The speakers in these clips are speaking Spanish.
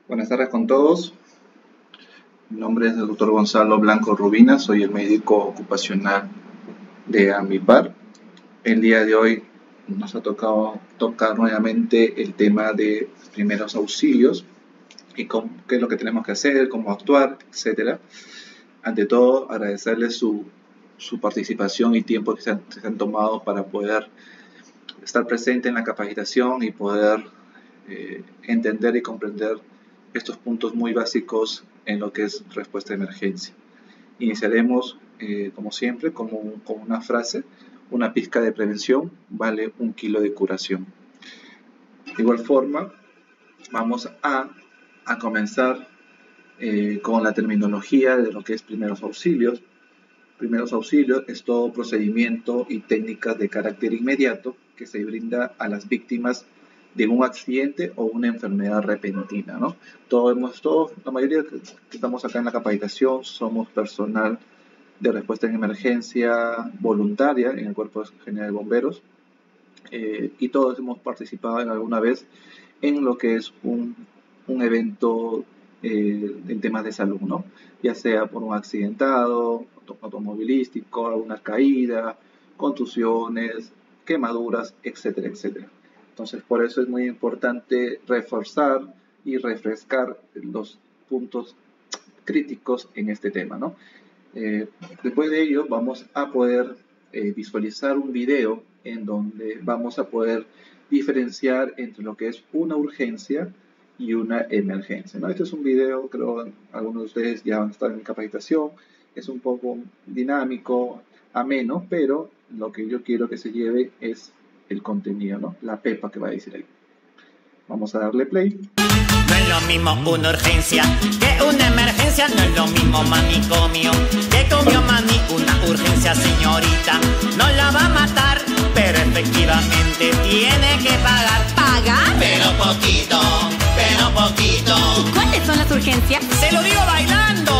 Buenas tardes con todos. Mi nombre es el doctor Gonzalo Blanco Rubina, soy el médico ocupacional de Ambipar. El día de hoy nos ha tocado tocar nuevamente el tema de primeros auxilios y qué es lo que tenemos que hacer, cómo actuar, etcétera. Ante todo, agradecerles su participación y tiempo que se han tomado para poder estar presente en la capacitación y poder entender y comprender estos puntos muy básicos en lo que es respuesta de emergencia. Iniciaremos, como siempre, con una frase: una pizca de prevención vale 1 kilo de curación. De igual forma, vamos a comenzar con la terminología de lo que es primeros auxilios. Primeros auxilios es todo procedimiento y técnicas de carácter inmediato que se brinda a las víctimas de un accidente o una enfermedad repentina, ¿no? La mayoría que estamos acá en la capacitación somos personal de respuesta en emergencia voluntaria en el Cuerpo General de Bomberos, y todos hemos participado en alguna vez en lo que es un evento en temas de salud, ¿no? Ya sea por un accidentado automovilístico, alguna caída, contusiones, quemaduras, etcétera, etcétera. Entonces, por eso es muy importante reforzar y refrescar los puntos críticos en este tema, ¿no? Después de ello, vamos a poder visualizar un video en donde vamos a poder diferenciar entre lo que es una urgencia y una emergencia, ¿no? Este es un video, creo que algunos de ustedes ya van a estar en capacitación, es un poco dinámico, ameno, pero lo que yo quiero que se lleve es el contenido, ¿no? La pepa que va a decir ahí. Vamos a darle play. No es lo mismo una urgencia que una emergencia, no es lo mismo manicomio que comió mani. Una urgencia, señorita, no la va a matar, pero efectivamente tiene que pagar. ¿Pagar? Pero poquito, pero poquito. ¿Y cuáles son las urgencias? Se lo digo bailando.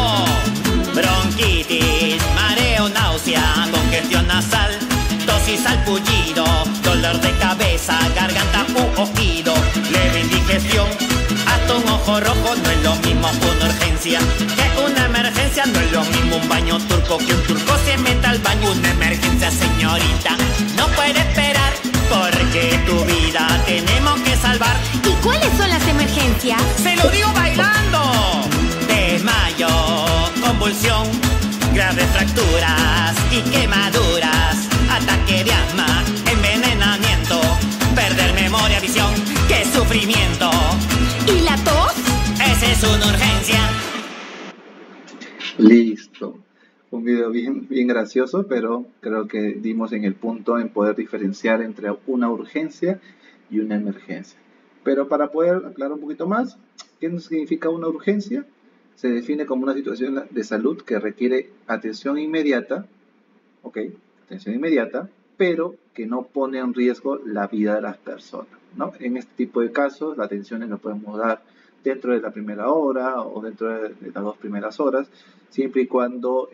Bronquitis, mareo, náusea, congestión nasal, tos y salpullido, dolor de cabeza, garganta u oído, leve indigestión, hasta un ojo rojo. No es lo mismo una urgencia que una emergencia, no es lo mismo un baño turco que un turco se meta al baño. Una emergencia, señorita, no puede esperar, porque tu vida tenemos que salvar. ¿Y cuáles son las emergencias? Se lo digo bailando. Desmayo, convulsión, graves fracturas y quemaduras, ataque de asma, envenenamiento, perder memoria, visión, qué sufrimiento. ¿Y la tos? Esa es una urgencia. Listo. Un video bien gracioso, pero creo que dimos en el punto en poder diferenciar entre una urgencia y una emergencia. Pero para poder aclarar un poquito más, ¿qué significa una urgencia? Se define como una situación de salud que requiere atención inmediata, ¿ok? Atención inmediata, pero que no pone en riesgo la vida de las personas, ¿no? En este tipo de casos, la atención la podemos dar dentro de la primera hora o dentro de las 2 primeras horas, siempre y cuando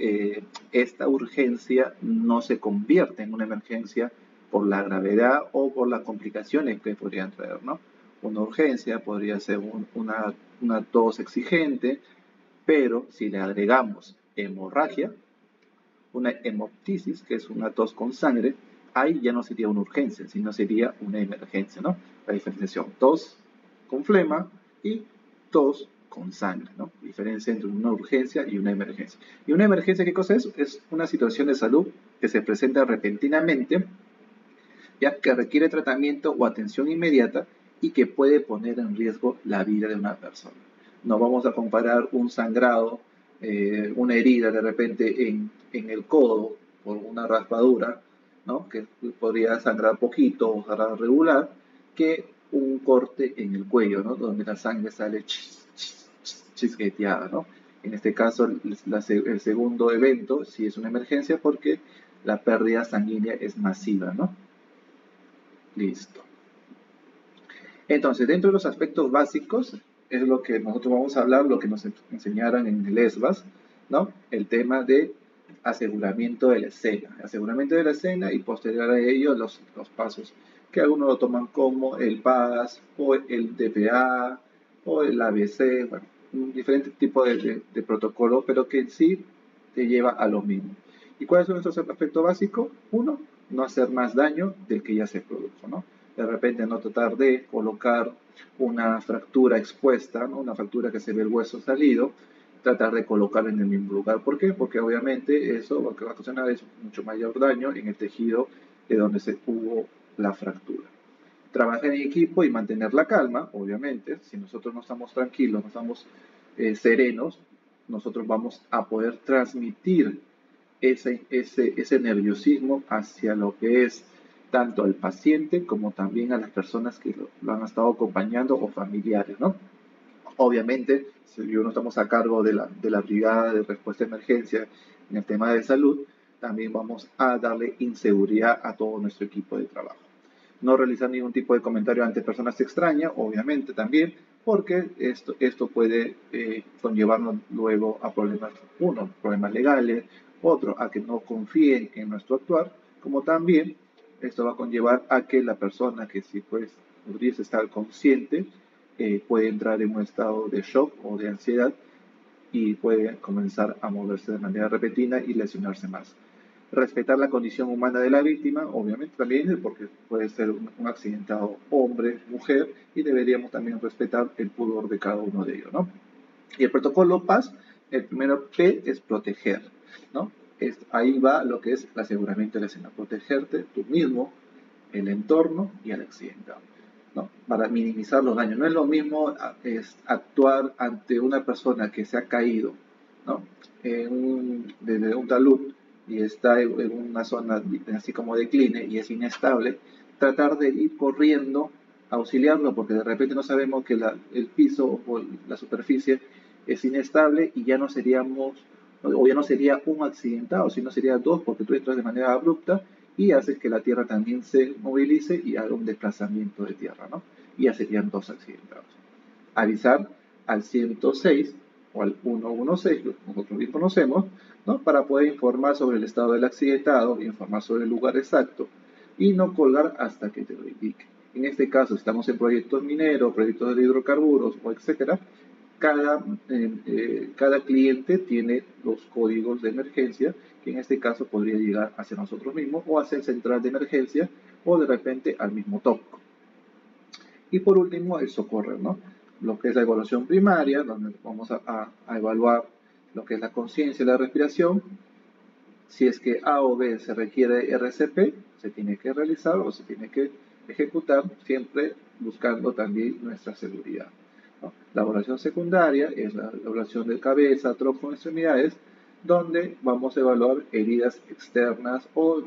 esta urgencia no se convierte en una emergencia por la gravedad o por las complicaciones que podrían traer, ¿no? Una urgencia podría ser una tos exigente, pero si le agregamos hemorragia, una hemoptisis, que es una tos con sangre, ahí ya no sería una urgencia, sino sería una emergencia, ¿no? La diferenciación: tos con flema y tos con sangre, ¿no? Diferencia entre una urgencia y una emergencia. ¿Y una emergencia qué cosa es? Es una situación de salud que se presenta repentinamente, ya que requiere tratamiento o atención inmediata y que puede poner en riesgo la vida de una persona. No vamos a comparar un sangrado, una herida de repente en el codo por una raspadura, ¿no? Que podría sangrar poquito o sangrar regular, que un corte en el cuello, ¿no? Donde la sangre sale chisqueteada, ¿no? En este caso, el segundo evento sí es una emergencia porque la pérdida sanguínea es masiva, ¿no? Listo. Entonces, dentro de los aspectos básicos, es lo que nosotros vamos a hablar, lo que nos enseñaron en el ESBAS, ¿no? El tema de aseguramiento de la escena. Aseguramiento de la escena y posterior a ello los pasos, que algunos lo toman como el PAS o el DPA o el ABC, bueno, un diferente tipo de protocolo, pero que en sí te lleva a lo mismo. ¿Y cuál es nuestro aspecto básico? Uno, no hacer más daño del que ya se produjo, ¿no? De repente no tratar de colocar una fractura expuesta, ¿no? Una fractura que se ve el hueso salido, tratar de colocarlo en el mismo lugar. ¿Por qué? Porque obviamente eso lo que va a ocasionar es mucho mayor daño en el tejido de donde se hubo la fractura. Trabajar en equipo y mantener la calma, obviamente. Si nosotros no estamos tranquilos, no estamos serenos, nosotros vamos a poder transmitir ese nerviosismo hacia lo que es tanto al paciente como también a las personas que lo han estado acompañando o familiares, ¿no? Obviamente, si no estamos a cargo de la brigada de respuesta a emergencia en el tema de salud, también vamos a darle inseguridad a todo nuestro equipo de trabajo. No realizar ningún tipo de comentario ante personas extrañas, obviamente también, porque esto puede conllevarnos luego a problemas, uno, problemas legales, otro, a que no confíen en nuestro actuar, como también esto va a conllevar a que la persona que sí pues pudiese estar consciente puede entrar en un estado de shock o de ansiedad y puede comenzar a moverse de manera repentina y lesionarse más. Respetar la condición humana de la víctima, obviamente también, porque puede ser un accidentado hombre, mujer, y deberíamos también respetar el pudor de cada uno de ellos, ¿no? Y el protocolo PAS, el primero P es proteger, ¿no? Ahí va lo que es el aseguramiento de la escena, protegerte tú mismo, el entorno y al accidentado, ¿no? Para minimizar los daños. No es lo mismo actuar ante una persona que se ha caído, ¿no? Desde un talud y está en una zona así como decline y es inestable, tratar de ir corriendo a auxiliarlo porque de repente no sabemos que el piso o la superficie es inestable y ya no sería un accidentado, sino sería dos porque tú entras de manera abrupta y haces que la tierra también se movilice y haga un desplazamiento de tierra, ¿no? Y ya serían dos accidentados. Avisar al 106 o al 116, que nosotros bien conocemos, ¿no? Para poder informar sobre el estado del accidentado, informar sobre el lugar exacto y no colgar hasta que te lo indique. En este caso, estamos en proyectos mineros, proyectos de hidrocarburos o etcétera. Cada cliente tiene los códigos de emergencia, que en este caso podría llegar hacia nosotros mismos o hacia el central de emergencia o de repente al mismo tópico. Y por último, el socorrer, ¿no? Lo que es la evaluación primaria, donde vamos a evaluar lo que es la conciencia y la respiración. Si es que A o B se requiere RCP, se tiene que realizar o se tiene que ejecutar, siempre buscando también nuestra seguridad, ¿no? La evaluación secundaria es la evaluación de cabeza, tronco, extremidades, donde vamos a evaluar heridas externas o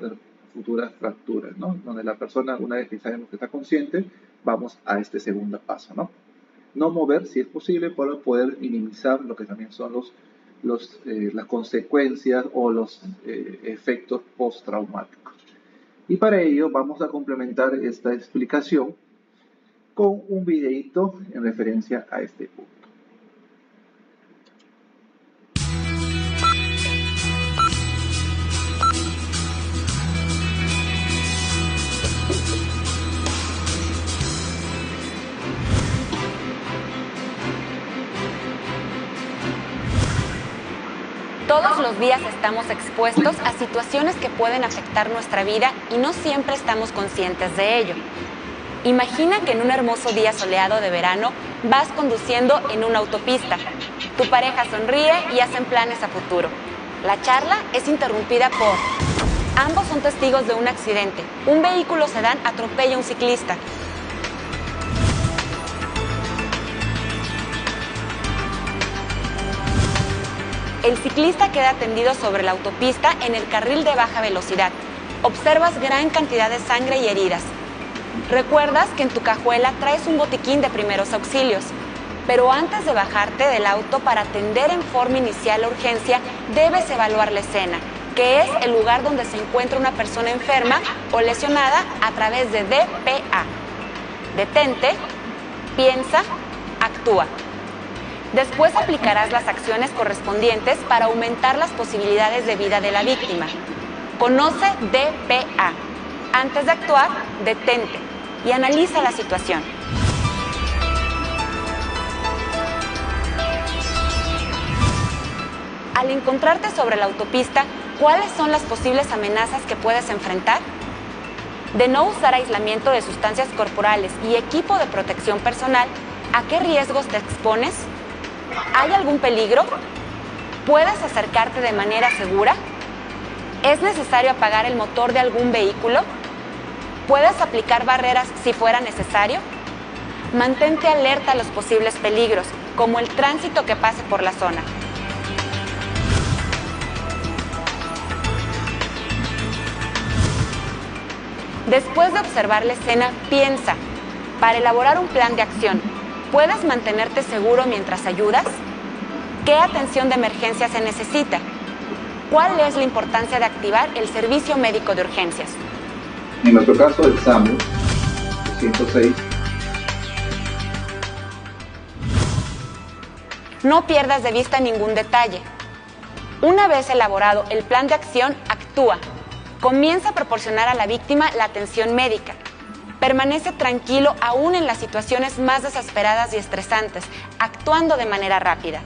futuras fracturas, ¿no? Donde la persona, una vez que sabemos que está consciente, vamos a este segundo paso, ¿no? No mover, si es posible, para poder minimizar lo que también son las consecuencias o los efectos postraumáticos. Y para ello vamos a complementar esta explicación con un videito en referencia a este punto. Todos los días estamos expuestos a situaciones que pueden afectar nuestra vida y no siempre estamos conscientes de ello. Imagina que en un hermoso día soleado de verano vas conduciendo en una autopista. Tu pareja sonríe y hacen planes a futuro. La charla es interrumpida por... Ambos son testigos de un accidente. Un vehículo sedán atropella a un ciclista. El ciclista queda tendido sobre la autopista en el carril de baja velocidad. Observas gran cantidad de sangre y heridas. Recuerdas que en tu cajuela traes un botiquín de primeros auxilios. Pero antes de bajarte del auto para atender en forma inicial la urgencia, debes evaluar la escena, que es el lugar donde se encuentra una persona enferma o lesionada a través de DPA. Detente, piensa, actúa. Después aplicarás las acciones correspondientes para aumentar las posibilidades de vida de la víctima. Conoce DPA. Antes de actuar, detente y analiza la situación. Al encontrarte sobre la autopista, ¿cuáles son las posibles amenazas que puedes enfrentar? De no usar aislamiento de sustancias corporales y equipo de protección personal, ¿a qué riesgos te expones? ¿Hay algún peligro? ¿Puedes acercarte de manera segura? ¿Es necesario apagar el motor de algún vehículo? ¿Puedes aplicar barreras si fuera necesario? Mantente alerta a los posibles peligros, como el tránsito que pase por la zona. Después de observar la escena, piensa, para elaborar un plan de acción, ¿puedes mantenerte seguro mientras ayudas? ¿Qué atención de emergencia se necesita? ¿Cuál es la importancia de activar el servicio médico de urgencias? En nuestro caso, el SAMU 106. No pierdas de vista ningún detalle. Una vez elaborado el plan de acción, actúa. Comienza a proporcionar a la víctima la atención médica. Permanece tranquilo aún en las situaciones más desesperadas y estresantes, actuando de manera rápida.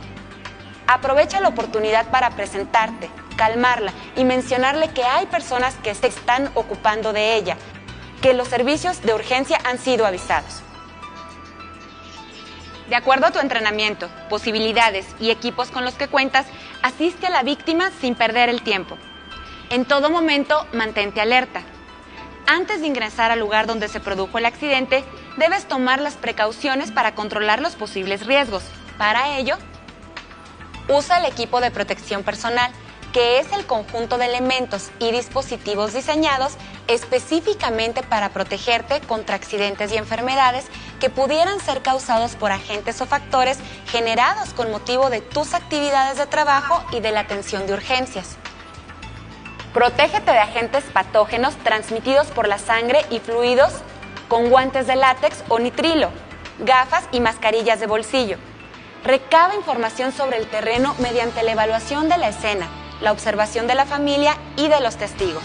Aprovecha la oportunidad para presentarte, calmarla y mencionarle que hay personas que se están ocupando de ella, que los servicios de urgencia han sido avisados. De acuerdo a tu entrenamiento, posibilidades y equipos con los que cuentas, asiste a la víctima sin perder el tiempo. En todo momento, mantente alerta. Antes de ingresar al lugar donde se produjo el accidente, debes tomar las precauciones para controlar los posibles riesgos. Para ello, usa el equipo de protección personal, que es el conjunto de elementos y dispositivos diseñados específicamente para protegerte contra accidentes y enfermedades que pudieran ser causados por agentes o factores generados con motivo de tus actividades de trabajo y de la atención de urgencias. Protégete de agentes patógenos transmitidos por la sangre y fluidos con guantes de látex o nitrilo, gafas y mascarillas de bolsillo. Recaba información sobre el terreno mediante la evaluación de la escena, la observación de la familia y de los testigos.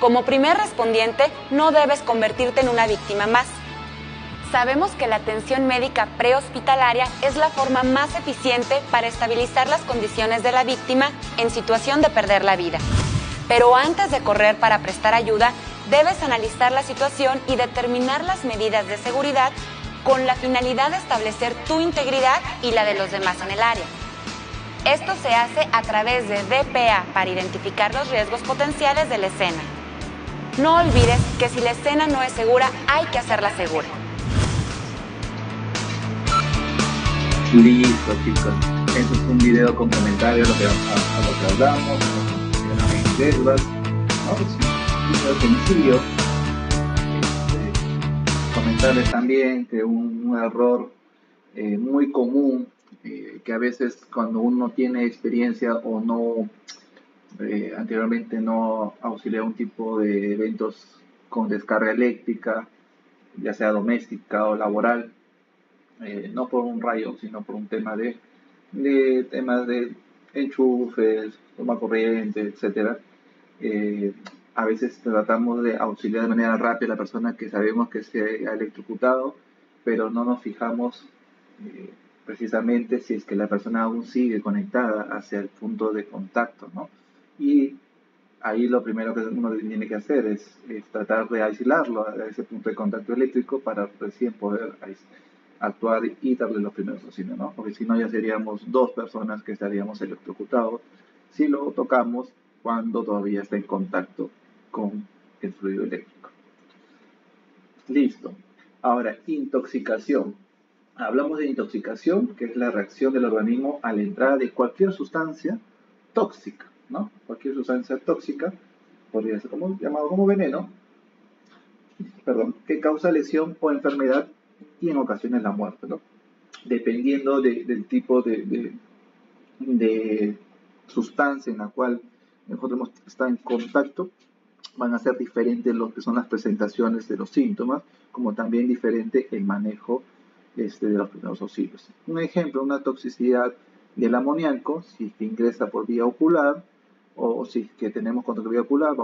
Como primer respondiente, no debes convertirte en una víctima más. Sabemos que la atención médica prehospitalaria es la forma más eficiente para estabilizar las condiciones de la víctima en situación de perder la vida. Pero antes de correr para prestar ayuda, debes analizar la situación y determinar las medidas de seguridad con la finalidad de establecer tu integridad y la de los demás en el área. Esto se hace a través de DPA para identificar los riesgos potenciales de la escena. No olvides que si la escena no es segura, hay que hacerla segura. Listo, chicos. Este es un video complementario a lo que hablamos, en Desvas, ¿no? Es un video sencillo. Comentarles también que un error muy común, que a veces cuando uno tiene experiencia o no, anteriormente no auxilia un tipo de eventos con descarga eléctrica, ya sea doméstica o laboral, no por un rayo, sino por un tema de temas de enchufes, toma corriente, etcétera. A veces tratamos de auxiliar de manera rápida a la persona que sabemos que se ha electrocutado, pero no nos fijamos precisamente si es que la persona aún sigue conectada hacia el punto de contacto, ¿no? Y ahí lo primero que uno tiene que hacer es tratar de aislarlo a ese punto de contacto eléctrico para recién poder actuar y darle los primeros auxilios, ¿no? Porque si no ya seríamos dos personas que estaríamos electrocutados si lo tocamos cuando todavía está en contacto con el fluido eléctrico. Listo. Ahora, intoxicación. Hablamos de intoxicación, que es la reacción del organismo a la entrada de cualquier sustancia tóxica, ¿no? Cualquier sustancia tóxica, podría ser llamado como veneno, que causa lesión o enfermedad y en ocasiones la muerte, ¿no? Dependiendo del tipo de sustancia en la cual nosotros hemos estado en contacto, van a ser diferentes lo que son las presentaciones de los síntomas, como también diferente el manejo de los primeros auxilios. Un ejemplo, una toxicidad del amoníaco, si ingresa por vía ocular, o si que tenemos contacto vía ocular,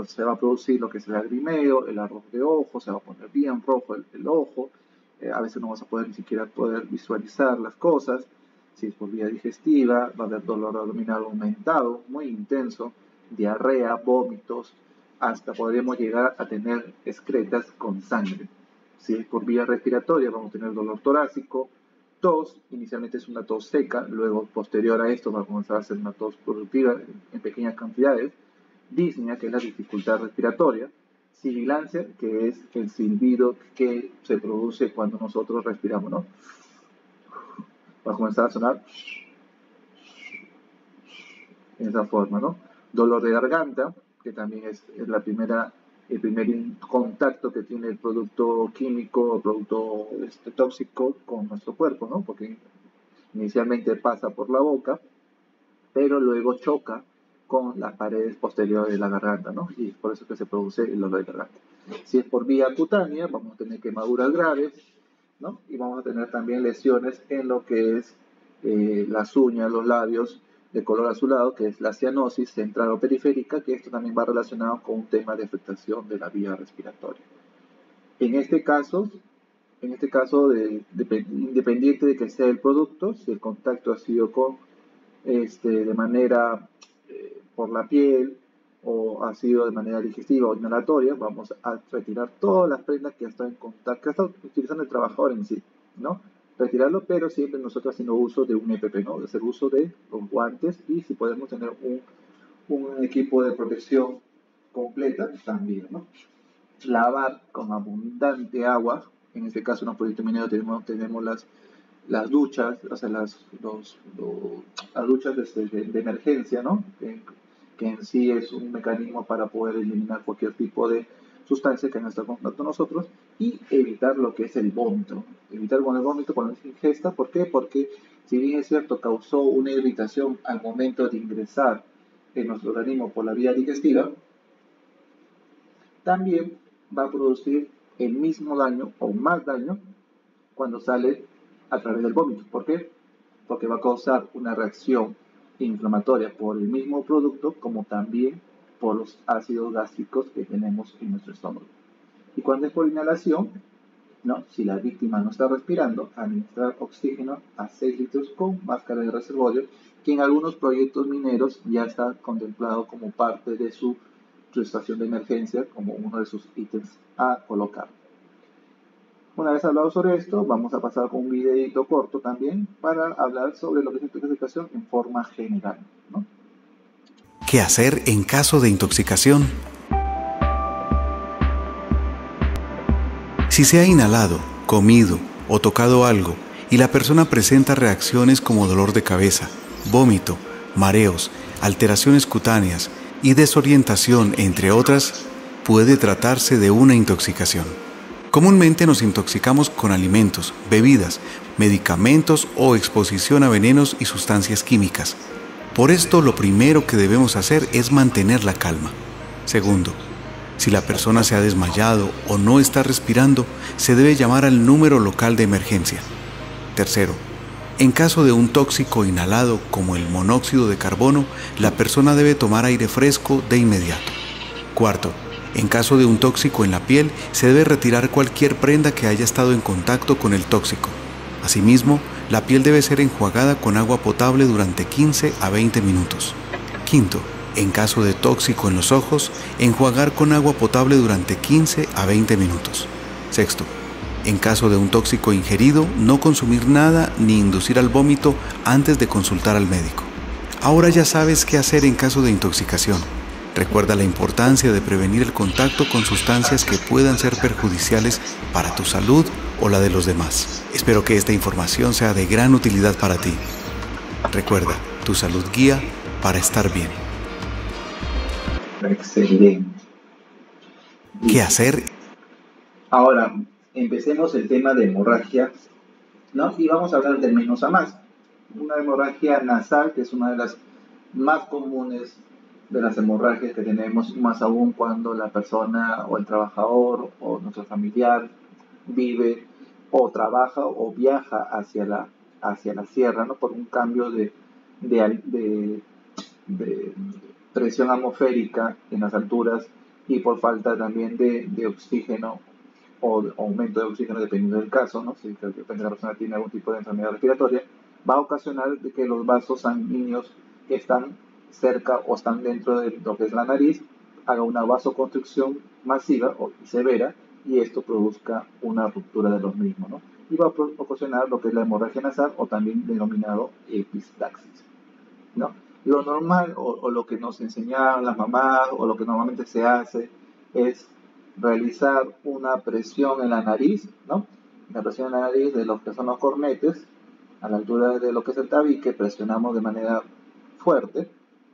se va a producir lo que es el lagrimeo, el arrojo de ojo, se va a poner bien rojo el ojo, a veces no vamos a poder ni siquiera visualizar las cosas, Si es por vía digestiva, va a haber dolor abdominal aumentado, muy intenso, diarrea, vómitos, hasta podríamos llegar a tener excretas con sangre. Si es por vía respiratoria, vamos a tener dolor torácico, tos, inicialmente es una tos seca, luego posterior a esto va a comenzar a ser una tos productiva en pequeñas cantidades, disnea, que es la dificultad respiratoria, sibilancia, que es el silbido que se produce cuando nosotros respiramos, ¿no? Va a comenzar a sonar en esa forma, ¿no? Dolor de garganta, que también es el primer contacto que tiene el producto químico o producto tóxico con nuestro cuerpo, ¿no? Porque inicialmente pasa por la boca, pero luego choca con las paredes posteriores de la garganta, ¿no? Y es por eso que se produce el dolor de garganta. Si es por vía cutánea, vamos a tener quemaduras graves, ¿no? Y vamos a tener también lesiones en lo que es las uñas, los labios, de color azulado, que es la cianosis central o periférica, que esto también va relacionado con un tema de afectación de la vía respiratoria. En este caso, independiente de que sea el producto, si el contacto ha sido de manera por la piel o ha sido de manera digestiva o inhalatoria, vamos a retirar todas las prendas que ha estado en contacto, que ha estado utilizando el trabajador en sí, ¿no? Retirarlo, pero siempre nosotros haciendo uso de un EPP, ¿no? De hacer uso de los guantes y si podemos tener un equipo de protección completa también, ¿no? Lavar con abundante agua, en este caso en un proyecto minero tenemos las duchas, o sea, las duchas de emergencia, ¿no? Que en sí es un mecanismo para poder eliminar cualquier tipo de sustancia que no está en contacto con nosotros y evitar lo que es el vómito. Evitar con el vómito cuando se ingesta, ¿por qué? Porque si bien es cierto causó una irritación al momento de ingresar en nuestro organismo por la vía digestiva, también va a producir el mismo daño o más daño cuando sale a través del vómito. ¿Por qué? Porque va a causar una reacción inflamatoria por el mismo producto como también por los ácidos gástricos que tenemos en nuestro estómago. Y cuando es por inhalación, ¿no? Si la víctima no está respirando, administrar oxígeno a 6 litros con máscara de reservorio, que en algunos proyectos mineros ya está contemplado como parte de su estación de emergencia, como uno de sus ítems a colocar. Una vez hablado sobre esto, vamos a pasar con un videito corto también para hablar sobre lo que es intoxicación en forma general, ¿no? ¿Qué hacer en caso de intoxicación? Si se ha inhalado, comido o tocado algo y la persona presenta reacciones como dolor de cabeza, vómito, mareos, alteraciones cutáneas y desorientación, entre otras, puede tratarse de una intoxicación. Comúnmente nos intoxicamos con alimentos, bebidas, medicamentos o exposición a venenos y sustancias químicas. Por esto, lo primero que debemos hacer es mantener la calma. Segundo, si la persona se ha desmayado o no está respirando, se debe llamar al número local de emergencia. Tercero, en caso de un tóxico inhalado como el monóxido de carbono, la persona debe tomar aire fresco de inmediato. Cuarto, en caso de un tóxico en la piel, se debe retirar cualquier prenda que haya estado en contacto con el tóxico. Asimismo, la piel debe ser enjuagada con agua potable durante 15 a 20 minutos. Quinto, en caso de tóxico en los ojos, enjuagar con agua potable durante 15 a 20 minutos. Sexto, en caso de un tóxico ingerido, no consumir nada ni inducir al vómito antes de consultar al médico. Ahora ya sabes qué hacer en caso de intoxicación. Recuerda la importancia de prevenir el contacto con sustancias que puedan ser perjudiciales para tu salud o la de los demás. Espero que esta información sea de gran utilidad para ti. Recuerda, tu salud guía para estar bien. Excelente. ¿Qué hacer? Ahora, empecemos el tema de hemorragia, ¿no? Y vamos a hablar de menos a más. Una hemorragia nasal, que es una de las más comunes de las hemorragias que tenemos, más aún cuando la persona o el trabajador o nuestro familiar vive o trabaja o viaja hacia la sierra, ¿no? Por un cambio de presión atmosférica en las alturas y por falta también de oxígeno o aumento de oxígeno dependiendo del caso, ¿no? Si de repente la persona tiene algún tipo de enfermedad respiratoria, va a ocasionar de que los vasos sanguíneos que están cerca o están dentro de lo que es la nariz haga una vasoconstricción masiva o severa y esto produzca una ruptura de los mismos, ¿no? Y va a ocasionar lo que es la hemorragia nasal o también denominado epistaxis, ¿no? Lo normal o lo que nos enseñaban las mamás o lo que normalmente se hace es realizar una presión en la nariz, ¿no? La presión en la nariz de lo que son los cornetes, a la altura de lo que es el tabique, presionamos de manera fuerte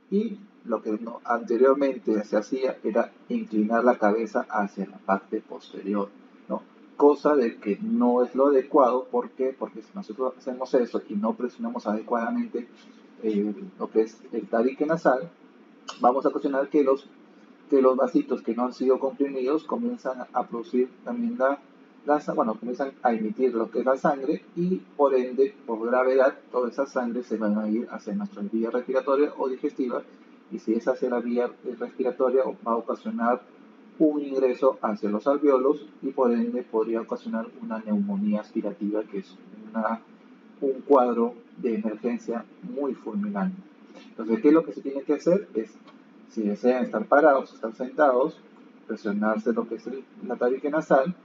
y lo que anteriormente se hacía era inclinar la cabeza hacia la parte posterior, ¿no? Cosa de que no es lo adecuado. ¿Por qué? Porque si nosotros hacemos eso y no presionamos adecuadamente lo que es el tabique nasal, vamos a ocasionar que los vasitos que no han sido comprimidos comienzan a producir también comienzan a emitir lo que es la sangre y por ende, por gravedad, toda esa sangre se va a ir hacia nuestra vía respiratoria o digestiva y si es hacia la vía respiratoria va a ocasionar un ingreso hacia los alvéolos y por ende podría ocasionar una neumonía aspirativa que es un cuadro de emergencia muy fulminante. Entonces, ¿qué es lo que se tiene que hacer? Es, si desean estar parados, estar sentados, presionarse lo que es la tabique nasal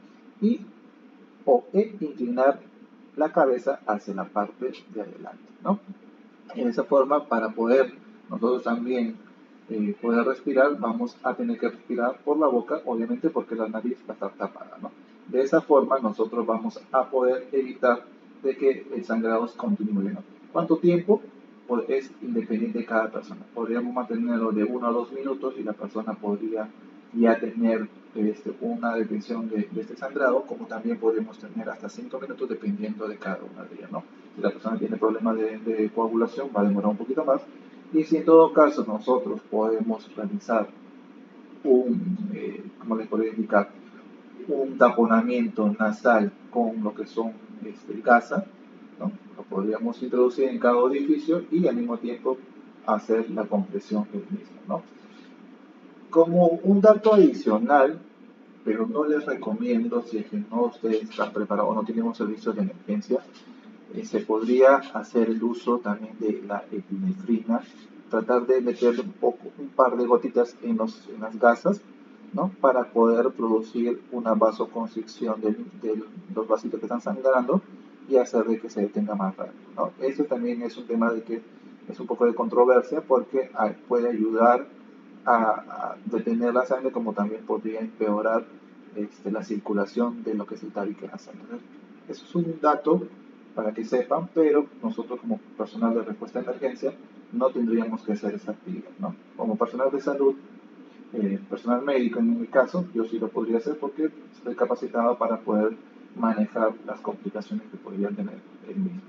o inclinar la cabeza hacia la parte de adelante, ¿no? En esa forma, para poder nosotros también poder respirar, vamos a tener que respirar por la boca, obviamente porque la nariz va a estar tapada, ¿no? De esa forma, nosotros vamos a poder evitar de que el sangrado continúe, ¿no? ¿Cuánto tiempo? Pues es independiente de cada persona. Podríamos mantenerlo de 1 a 2 minutos y la persona podría ya tener una detención de este sangrado, como también podemos tener hasta 5 minutos dependiendo de cada una de ellas, ¿no? Si la persona tiene problemas de coagulación va a demorar un poquito más y si en todo caso nosotros podemos realizar ¿cómo les podría indicar? Un taponamiento nasal con lo que son gasa, ¿no? Lo podríamos introducir en cada orificio y al mismo tiempo hacer la compresión del mismo, ¿no? Como un dato adicional, pero no les recomiendo si es que no ustedes están preparados o no tienen un servicio de emergencia, se podría hacer el uso también de la epinefrina, tratar de meterle un par de gotitas en las gasas, ¿no? Para poder producir una vasoconstricción de los vasitos que están sangrando y hacer de que se detenga más rápido, ¿no? Eso también es un tema de que es un poco de controversia porque puede ayudar a detener la sangre como también podría empeorar la circulación de lo que es el tabique nasal. Entonces, eso es un dato para que sepan, pero nosotros como personal de respuesta a emergencia no tendríamos que hacer esa actividad, ¿no? Como personal de salud, personal médico en mi caso, yo sí lo podría hacer porque estoy capacitado para poder manejar las complicaciones que podrían tener el mismo.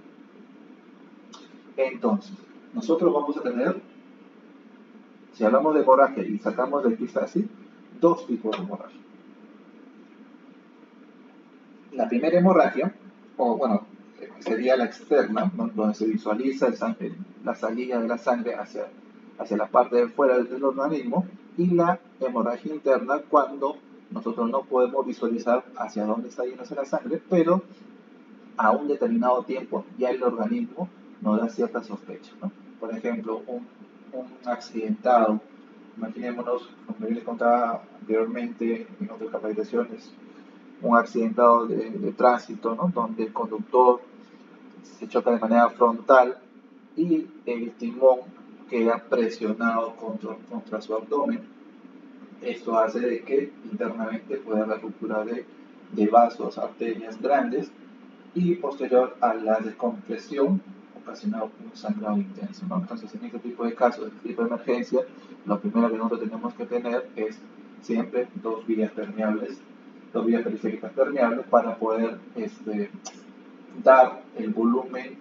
Entonces, nosotros vamos a tener, si hablamos de hemorragia y sacamos de epistaxis, dos tipos de hemorragia. La primera hemorragia, sería la externa, ¿no? Donde se visualiza la salida de la sangre hacia la parte de fuera del organismo, y la hemorragia interna cuando nosotros no podemos visualizar hacia dónde está yéndose la sangre, pero a un determinado tiempo ya el organismo nos da cierta sospecha, ¿no? Por ejemplo, un accidentado, imaginémonos, como yo les contaba anteriormente en otras capacitaciones, un accidentado de tránsito, ¿no? Donde el conductor se choca de manera frontal y el timón queda presionado contra su abdomen. Esto hace de que internamente pueda haber ruptura de vasos, arterias grandes y posterior a la descompresión ocasionado un sangrado intenso, ¿no? Entonces, en este tipo de casos, en este tipo de emergencia, lo primero que nosotros tenemos que tener es siempre dos vías periféricas permeables para poder dar el volumen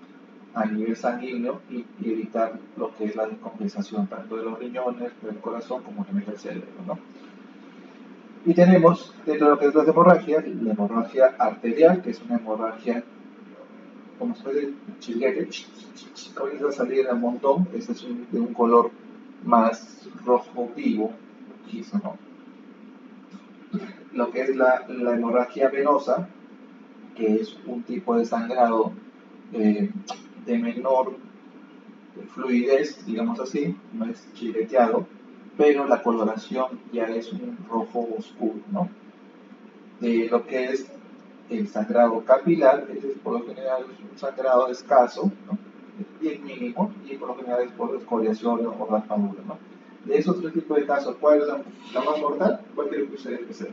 a nivel sanguíneo y evitar lo que es la descompensación tanto de los riñones, del corazón como también del cerebro, ¿no? Y tenemos dentro de lo que es las hemorragias, la hemorragia arterial, que es una hemorragia como se puede chilete, comienza a salir un montón, este es de un color más rojo vivo, rojizo, ¿no? Lo que es la hemorragia venosa, que es un tipo de sangrado de menor fluidez, digamos así, no es chileteado, pero la coloración ya es un rojo oscuro, ¿no? De lo que es el sangrado capilar, ese es por lo general un sangrado escaso, ¿no? Bien mínimo, y por lo general es por escoriación o raspadura, ¿no? De esos tres tipos de casos, ¿cuál es la más mortal? ¿Cuál creen que ustedes que sea?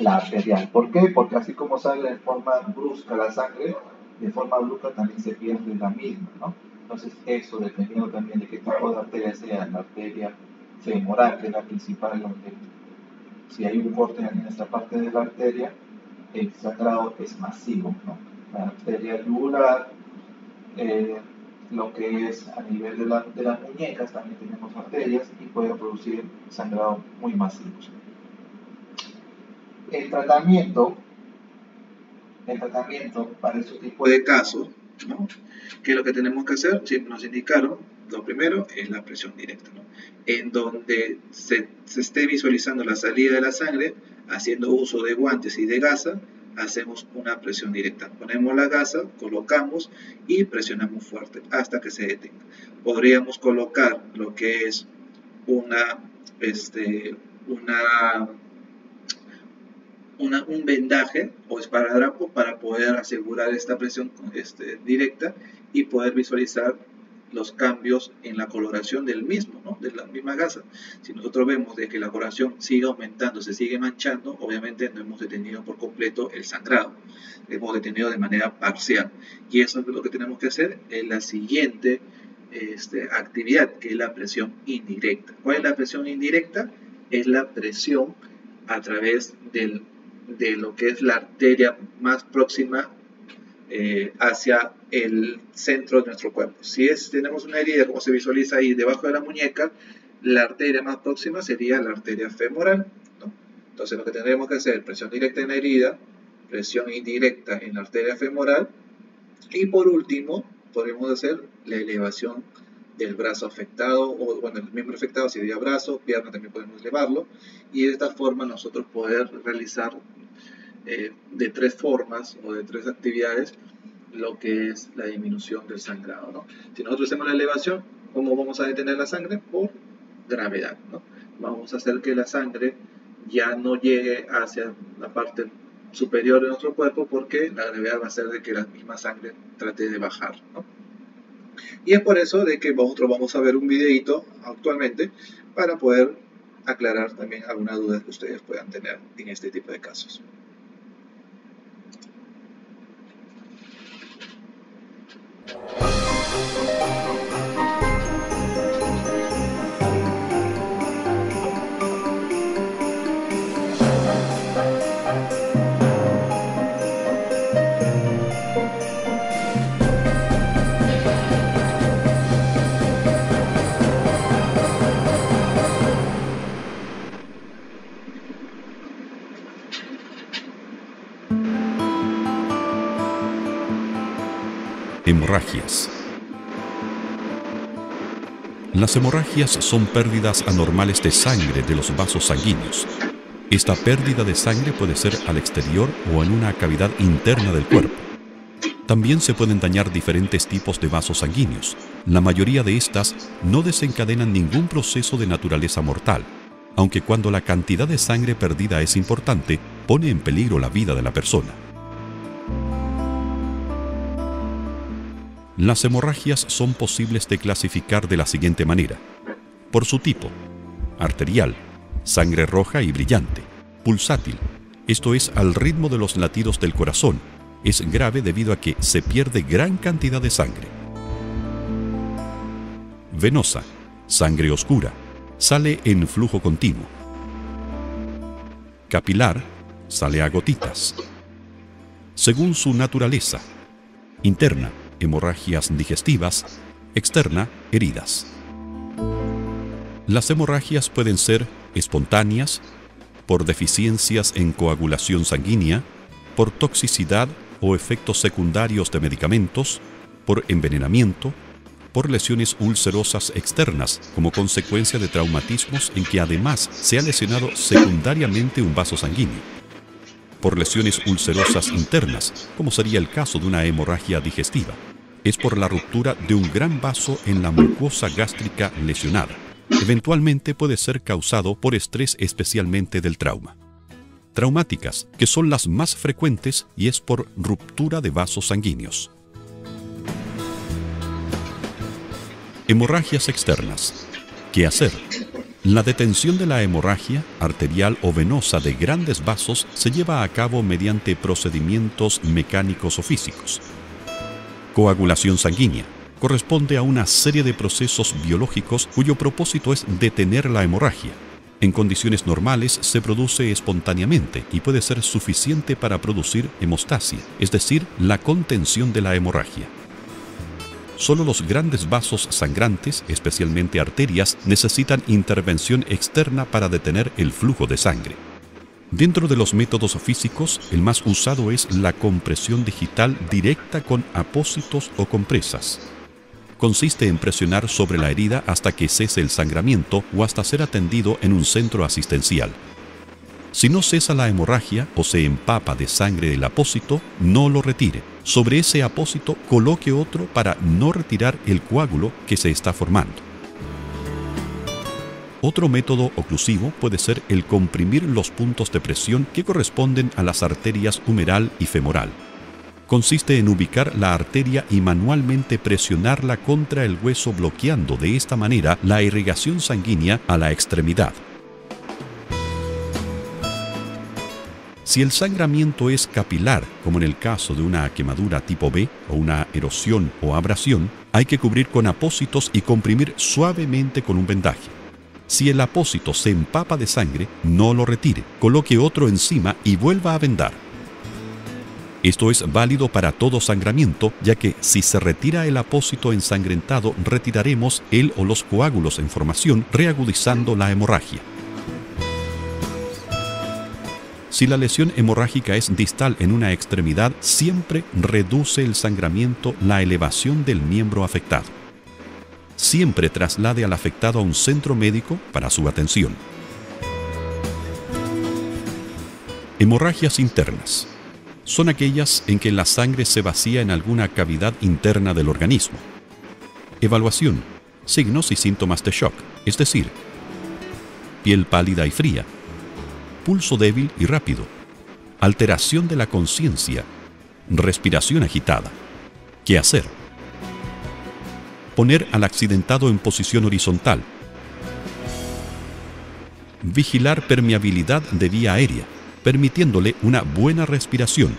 La arterial. ¿Por qué? Porque así como sale de forma brusca la sangre, de forma brusca también se pierde la misma, ¿no? Entonces eso, dependiendo también de qué tipo de arteria sea, la arteria femoral, que es la principal, donde si hay un corte en esta parte de la arteria, el sangrado es masivo, ¿no? La arteria yugular, lo que es a nivel de las muñecas, también tenemos arterias y puede producir sangrado muy masivo. El tratamiento para este tipo de casos, ¿no? ¿Qué es lo que tenemos que hacer? Siempre nos indicaron, lo primero es la presión directa, ¿no? En donde se esté visualizando la salida de la sangre, haciendo uso de guantes y de gasa, hacemos una presión directa. Ponemos la gasa, colocamos y presionamos fuerte hasta que se detenga. Podríamos colocar lo que es un vendaje o esparadrapo para poder asegurar esta presión directa y poder visualizar los cambios en la coloración del mismo, ¿no? De la misma gasa. Si nosotros vemos de que la coloración sigue aumentando, se sigue manchando, obviamente no hemos detenido por completo el sangrado, hemos detenido de manera parcial. Y eso es lo que tenemos que hacer en la siguiente actividad, que es la presión indirecta. ¿Cuál es la presión indirecta? Es la presión a través de lo que es la arteria más próxima hacia el centro de nuestro cuerpo. Si tenemos una herida, como se visualiza ahí debajo de la muñeca, la arteria más próxima sería la arteria femoral, ¿no? Entonces lo que tendremos que hacer, presión directa en la herida, presión indirecta en la arteria femoral, y por último podemos hacer la elevación del brazo afectado, o bueno, el miembro afectado sería brazo, pierna también podemos elevarlo, y de esta forma nosotros poder realizar de tres formas o de tres actividades lo que es la disminución del sangrado, ¿no? Si nosotros hacemos la elevación, ¿cómo vamos a detener la sangre? Por gravedad, ¿no? Vamos a hacer que la sangre ya no llegue hacia la parte superior de nuestro cuerpo, porque la gravedad va a hacer de que la misma sangre trate de bajar, ¿no? Y es por eso de que nosotros vamos a ver un videito actualmente para poder aclarar también alguna duda que ustedes puedan tener en este tipo de casos. Hemorragias. Las hemorragias son pérdidas anormales de sangre de los vasos sanguíneos. Esta pérdida de sangre puede ser al exterior o en una cavidad interna del cuerpo. También se pueden dañar diferentes tipos de vasos sanguíneos. La mayoría de estas no desencadenan ningún proceso de naturaleza mortal, aunque cuando la cantidad de sangre perdida es importante, pone en peligro la vida de la persona. Las hemorragias son posibles de clasificar de la siguiente manera: por su tipo: arterial, sangre roja y brillante; pulsátil, esto es al ritmo de los latidos del corazón, es grave debido a que se pierde gran cantidad de sangre; venosa, sangre oscura, sale en flujo continuo; capilar, sale a gotitas. Según su naturaleza: interna, hemorragias digestivas; externa, heridas. Las hemorragias pueden ser espontáneas, por deficiencias en coagulación sanguínea, por toxicidad o efectos secundarios de medicamentos, por envenenamiento, por lesiones ulcerosas externas como consecuencia de traumatismos en que además se ha lesionado secundariamente un vaso sanguíneo. por lesiones ulcerosas internas, como sería el caso de una hemorragia digestiva. Es por la ruptura de un gran vaso en la mucosa gástrica lesionada. Eventualmente puede ser causado por estrés, especialmente del trauma. Traumáticas, que son las más frecuentes, y es por ruptura de vasos sanguíneos. Hemorragias externas. ¿Qué hacer? La detención de la hemorragia arterial o venosa de grandes vasos se lleva a cabo mediante procedimientos mecánicos o físicos. Coagulación sanguínea. Corresponde a una serie de procesos biológicos cuyo propósito es detener la hemorragia. En condiciones normales se produce espontáneamente y puede ser suficiente para producir hemostasia, es decir, la contención de la hemorragia. Solo los grandes vasos sangrantes, especialmente arterias, necesitan intervención externa para detener el flujo de sangre. Dentro de los métodos físicos, el más usado es la compresión digital directa con apósitos o compresas. Consiste en presionar sobre la herida hasta que cese el sangramiento o hasta ser atendido en un centro asistencial. Si no cesa la hemorragia o se empapa de sangre el apósito, no lo retire. Sobre ese apósito coloque otro para no retirar el coágulo que se está formando. Otro método oclusivo puede ser el comprimir los puntos de presión que corresponden a las arterias humeral y femoral. Consiste en ubicar la arteria y manualmente presionarla contra el hueso, bloqueando de esta manera la irrigación sanguínea a la extremidad. Si el sangramiento es capilar, como en el caso de una quemadura tipo B o una erosión o abrasión, hay que cubrir con apósitos y comprimir suavemente con un vendaje. Si el apósito se empapa de sangre, no lo retire, coloque otro encima y vuelva a vendar. Esto es válido para todo sangramiento, ya que si se retira el apósito ensangrentado, retiraremos el o los coágulos en formación, reagudizando la hemorragia. Si la lesión hemorrágica es distal en una extremidad, siempre reduce el sangramiento la elevación del miembro afectado. Siempre traslade al afectado a un centro médico para su atención. Hemorragias internas. Son aquellas en que la sangre se vacía en alguna cavidad interna del organismo. Evaluación. Signos y síntomas de shock, es decir, piel pálida y fría, pulso débil y rápido, alteración de la conciencia, respiración agitada. ¿Qué hacer? Poner al accidentado en posición horizontal. Vigilar permeabilidad de vía aérea, permitiéndole una buena respiración.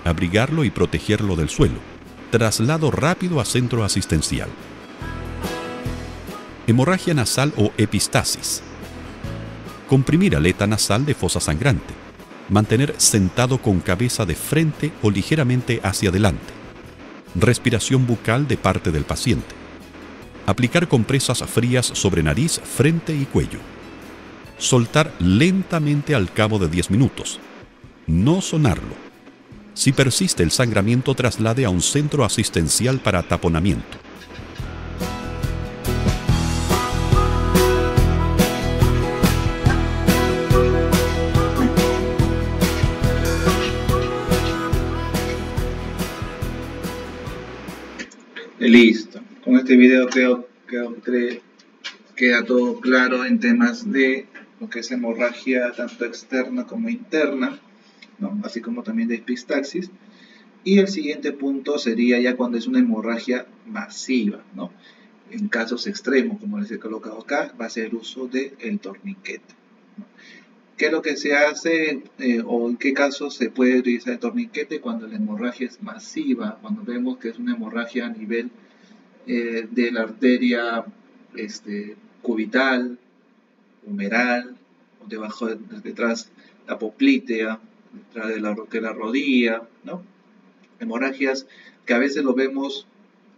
Abrigarlo y protegerlo del suelo. Traslado rápido a centro asistencial. Hemorragia nasal o epistasis. Comprimir aleta nasal de fosa sangrante. Mantener sentado con cabeza de frente o ligeramente hacia adelante. Respiración bucal de parte del paciente. Aplicar compresas frías sobre nariz, frente y cuello. Soltar lentamente al cabo de 10 minutos. No sonarlo. Si persiste el sangramiento, traslade a un centro asistencial para taponamiento. Listo. Con este video creo que queda todo claro en temas de lo que es hemorragia tanto externa como interna, ¿no? Así como también de epistaxis. Y el siguiente punto sería ya cuando es una hemorragia masiva, ¿no? En casos extremos, como les he colocado acá, va a ser el uso del torniquete, ¿no? ¿Qué es lo que se hace o en qué casos se puede utilizar el torniquete? Cuando la hemorragia es masiva, cuando vemos que es una hemorragia a nivel de la arteria cubital, humeral, debajo detrás la poplitea, detrás de la rodilla, ¿no? Hemorragias que a veces lo vemos,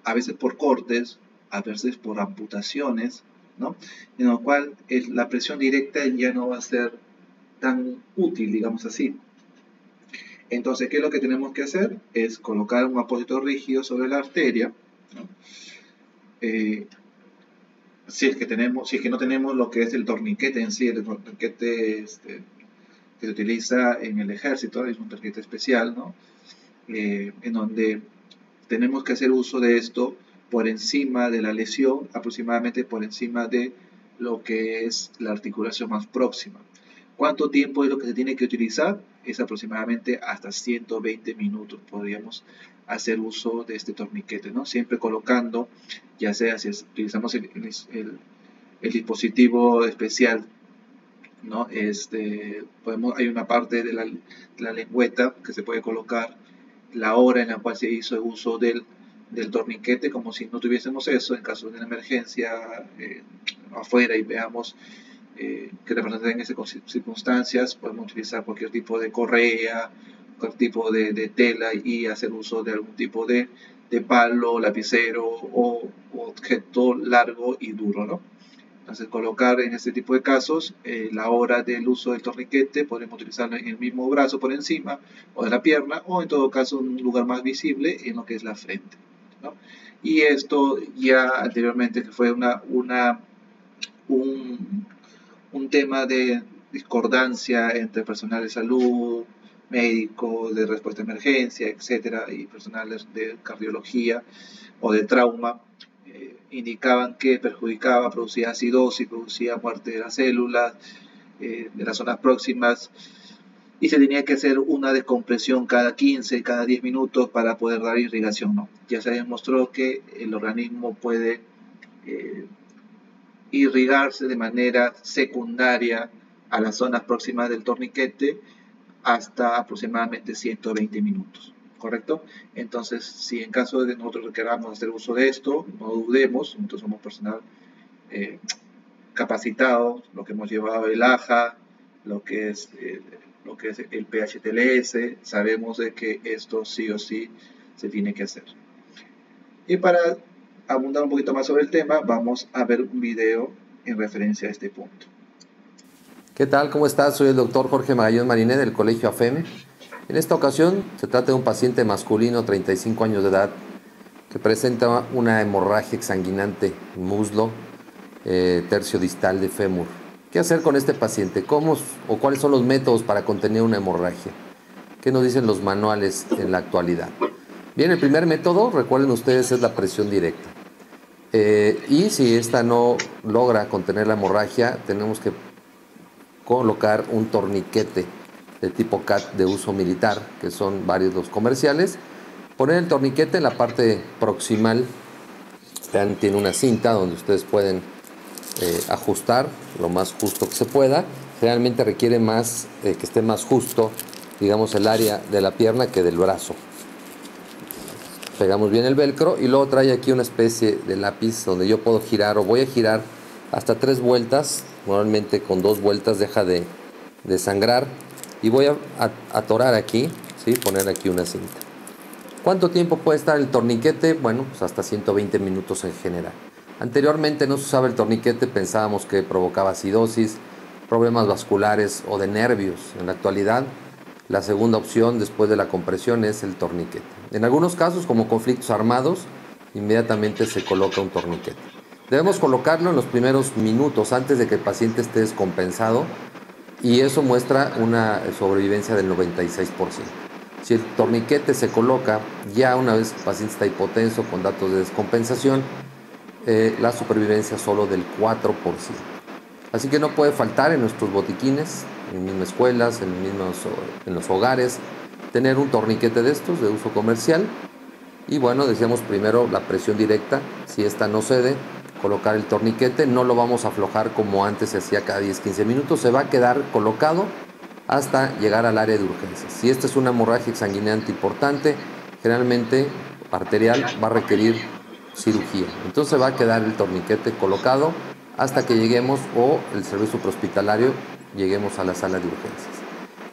a veces por cortes, a veces por amputaciones, ¿no? En lo cual la presión directa ya no va a ser tan útil, digamos así. Entonces, ¿qué es lo que tenemos que hacer? Es colocar un apósito rígido sobre la arteria, ¿no? Si es que no tenemos lo que es el torniquete en sí, el torniquete que se utiliza en el ejército, es un torniquete especial, ¿no? En donde tenemos que hacer uso de esto por encima de la lesión, aproximadamente por encima de lo que es la articulación más próxima. ¿Cuánto tiempo es lo que se tiene que utilizar? Es aproximadamente hasta 120 minutos. Podríamos hacer uso de este torniquete, ¿no? Siempre colocando, ya sea si utilizamos el dispositivo especial, ¿no? Hay una parte de la lengüeta que se puede colocar la hora en la cual se hizo uso del torniquete, como si no tuviésemos eso en caso de una emergencia afuera y veamos que representan en esas circunstancias. Podemos utilizar cualquier tipo de correa, cualquier tipo de tela y hacer uso de algún tipo de palo, lapicero o objeto largo y duro, ¿no? Entonces, colocar en este tipo de casos la hora del uso del torniquete, podemos utilizarlo en el mismo brazo por encima o de la pierna, o en todo caso un lugar más visible en lo que es la frente, ¿no? Y esto ya anteriormente que fue un tema de discordancia entre personal de salud, médicos de respuesta a emergencia, etcétera, y personal de cardiología o de trauma, indicaban que perjudicaba, producía acidosis, producía muerte de las células, de las zonas próximas, y se tenía que hacer una descompresión cada 15, cada 10 minutos para poder dar irrigación, ¿no? Ya se demostró que el organismo puede irrigarse de manera secundaria a las zonas próximas del torniquete hasta aproximadamente 120 minutos, ¿correcto? Entonces, si en caso de nosotros queramos hacer uso de esto, no dudemos, nosotros somos personal capacitado, lo que hemos llevado el AJA, lo que es el PHTLS, sabemos de que esto sí o sí se tiene que hacer. Y para abundar un poquito más sobre el tema, vamos a ver un video en referencia a este punto. ¿Qué tal? ¿Cómo estás? Soy el doctor Jorge Magallón Mariné del Colegio AFEME. En esta ocasión se trata de un paciente masculino, 35 años de edad, que presenta una hemorragia exsanguinante en muslo, tercio distal de fémur. ¿Qué hacer con este paciente? ¿Cómo o cuáles son los métodos para contener una hemorragia? ¿Qué nos dicen los manuales en la actualidad? Bien, el primer método, recuerden ustedes, es la presión directa. Y si esta no logra contener la hemorragia, tenemos que colocar un torniquete de tipo CAT de uso militar, que son varios los comerciales. Poner el torniquete en la parte proximal. Vean, tiene una cinta donde ustedes pueden ajustar lo más justo que se pueda. Generalmente requiere más que esté más justo, digamos, el área de la pierna que del brazo. Pegamos bien el velcro y luego trae aquí una especie de lápiz donde yo puedo girar o voy a girar hasta 3 vueltas. Normalmente con 2 vueltas deja de sangrar y voy a atorar aquí, ¿sí? Poner aquí una cinta. ¿Cuánto tiempo puede estar el torniquete? Bueno, pues hasta 120 minutos en general. Anteriormente no se usaba el torniquete, pensábamos que provocaba acidosis, problemas vasculares o de nervios. En la actualidad, la segunda opción después de la compresión es el torniquete. En algunos casos, como conflictos armados, inmediatamente se coloca un torniquete. Debemos colocarlo en los primeros minutos antes de que el paciente esté descompensado y eso muestra una sobrevivencia del 96%. Si el torniquete se coloca ya una vez que el paciente está hipotenso con datos de descompensación, la supervivencia solo del 4%. Así que no puede faltar en nuestros botiquines, en mismas escuelas, en los hogares, tener un torniquete de estos de uso comercial. Y bueno, decíamos primero la presión directa. Si esta no cede, colocar el torniquete, no lo vamos a aflojar como antes se hacía cada 10-15 minutos, se va a quedar colocado hasta llegar al área de urgencias. Si esta es una hemorragia exsanguinante importante, generalmente arterial, va a requerir cirugía. Entonces va a quedar el torniquete colocado hasta que lleguemos, o el servicio prehospitalario, lleguemos a la sala de urgencias.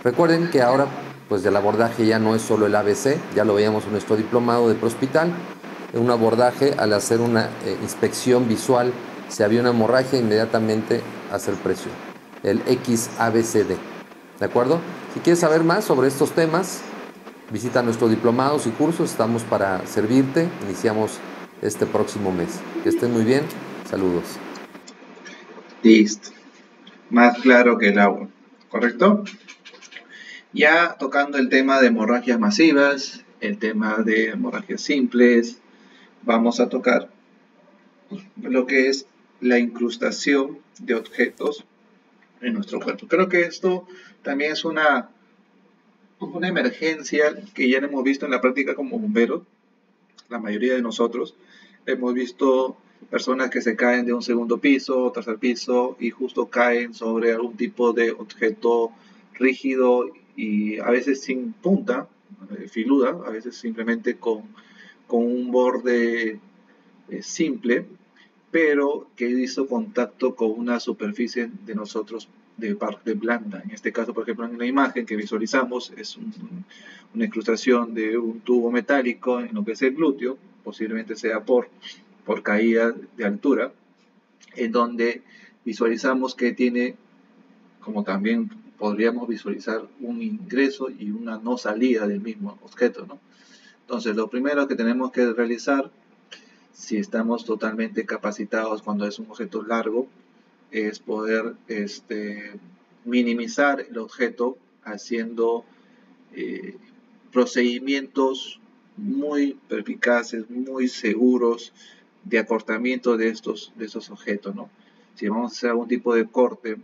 Recuerden que ahora pues el abordaje ya no es solo el ABC, ya lo veíamos en nuestro diplomado de prehospital. Un abordaje, al hacer una inspección visual, si había una hemorragia, inmediatamente hacer presión, el XABCD, ¿de acuerdo? Si quieres saber más sobre estos temas, visita nuestros diplomados y cursos, estamos para servirte. Iniciamos este próximo mes. Que estén muy bien, saludos. Listo, más claro que el agua, ¿correcto? Ya tocando el tema de hemorragias masivas, el tema de hemorragias simples, vamos a tocar lo que es la incrustación de objetos en nuestro cuerpo. Creo que esto también es una emergencia que ya hemos visto en la práctica como bomberos. La mayoría de nosotros hemos visto personas que se caen de un segundo piso, tercer piso y justo caen sobre algún tipo de objeto rígido y a veces sin punta, filuda, a veces simplemente con un borde simple, pero que hizo contacto con una superficie de nosotros de parte blanda. En este caso, por ejemplo, en la imagen que visualizamos es una incrustación de un tubo metálico en lo que es el glúteo, posiblemente sea por caída de altura, en donde visualizamos que tiene, como también podríamos visualizar, un ingreso y una no salida del mismo objeto, ¿no? Entonces, lo primero que tenemos que realizar, si estamos totalmente capacitados cuando es un objeto largo, es poder minimizar el objeto haciendo procedimientos muy perspicaces, muy seguros de acortamiento de esos objetos, ¿no? Si vamos a hacer algún tipo de corte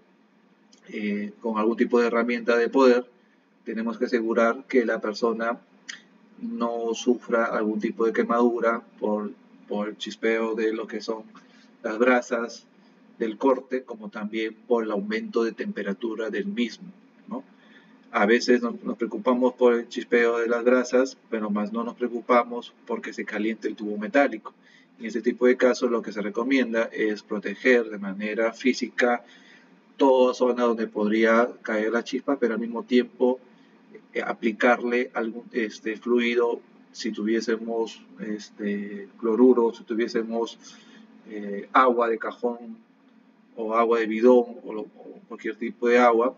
con algún tipo de herramienta de poder, tenemos que asegurar que la persona no sufra algún tipo de quemadura por el chispeo de lo que son las brasas del corte, como también por el aumento de temperatura del mismo, ¿no? A veces nos preocupamos por el chispeo de las brasas, pero más no nos preocupamos porque se caliente el tubo metálico. En este tipo de casos lo que se recomienda es proteger de manera física toda zona donde podría caer la chispa, pero al mismo tiempo aplicarle algún fluido, si tuviésemos cloruro, si tuviésemos agua de cajón o agua de bidón o cualquier tipo de agua,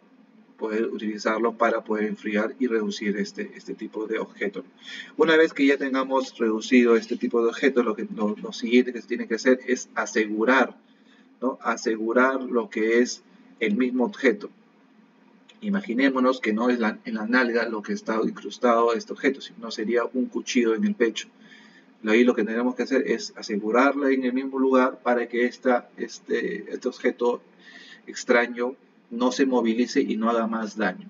poder utilizarlo para poder enfriar y reducir este tipo de objetos. Una vez que ya tengamos reducido este tipo de objetos, lo siguiente que se tiene que hacer es asegurar, ¿no? Asegurar lo que es el mismo objeto. Imaginémonos que no es en la nalga lo que está incrustado a este objeto, sino sería un cuchillo en el pecho. Ahí lo que tenemos que hacer es asegurarlo en el mismo lugar para que este objeto extraño no se movilice y no haga más daño.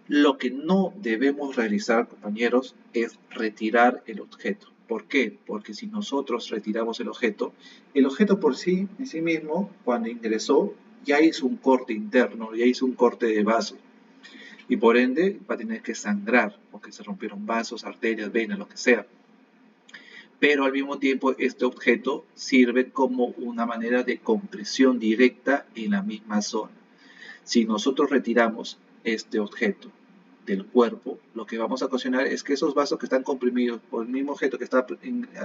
Lo que no debemos realizar, compañeros, es retirar el objeto. ¿Por qué? Porque si nosotros retiramos el objeto por sí, en sí mismo, cuando ingresó, ya hizo un corte interno, ya hizo un corte de vaso. Y por ende va a tener que sangrar, porque se rompieron vasos, arterias, venas, lo que sea. Pero al mismo tiempo este objeto sirve como una manera de compresión directa en la misma zona. Si nosotros retiramos este objeto del cuerpo, lo que vamos a ocasionar es que esos vasos que están comprimidos por el mismo objeto que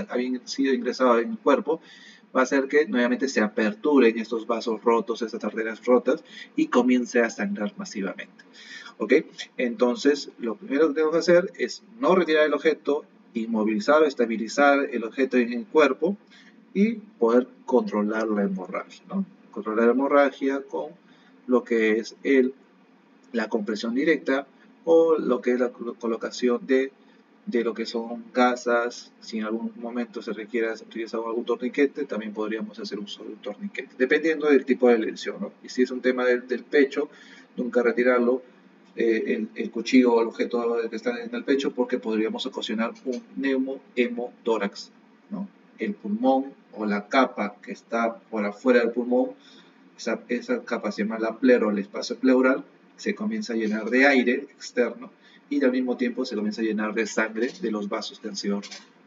había sido ingresado en el cuerpo, va a hacer que nuevamente se aperturen estos vasos rotos, estas arterias rotas y comience a sangrar masivamente. ¿Ok? Entonces, lo primero que tenemos que hacer es no retirar el objeto, inmovilizar o estabilizar el objeto en el cuerpo y poder controlar la hemorragia, ¿no? Controlar la hemorragia con lo que es la compresión directa o lo que es la colocación de lo que son gasas. Si en algún momento se requiere utilizar algún torniquete, también podríamos hacer uso de un torniquete, dependiendo del tipo de lesión, ¿no? Y si es un tema del pecho, nunca retirarlo, el cuchillo o el objeto que está en el pecho, porque podríamos ocasionar un neumohemotórax, ¿no? El pulmón o la capa que está por afuera del pulmón, esa capa se llama la pleura, el espacio pleural, se comienza a llenar de aire externo y al mismo tiempo se comienza a llenar de sangre de los vasos que han sido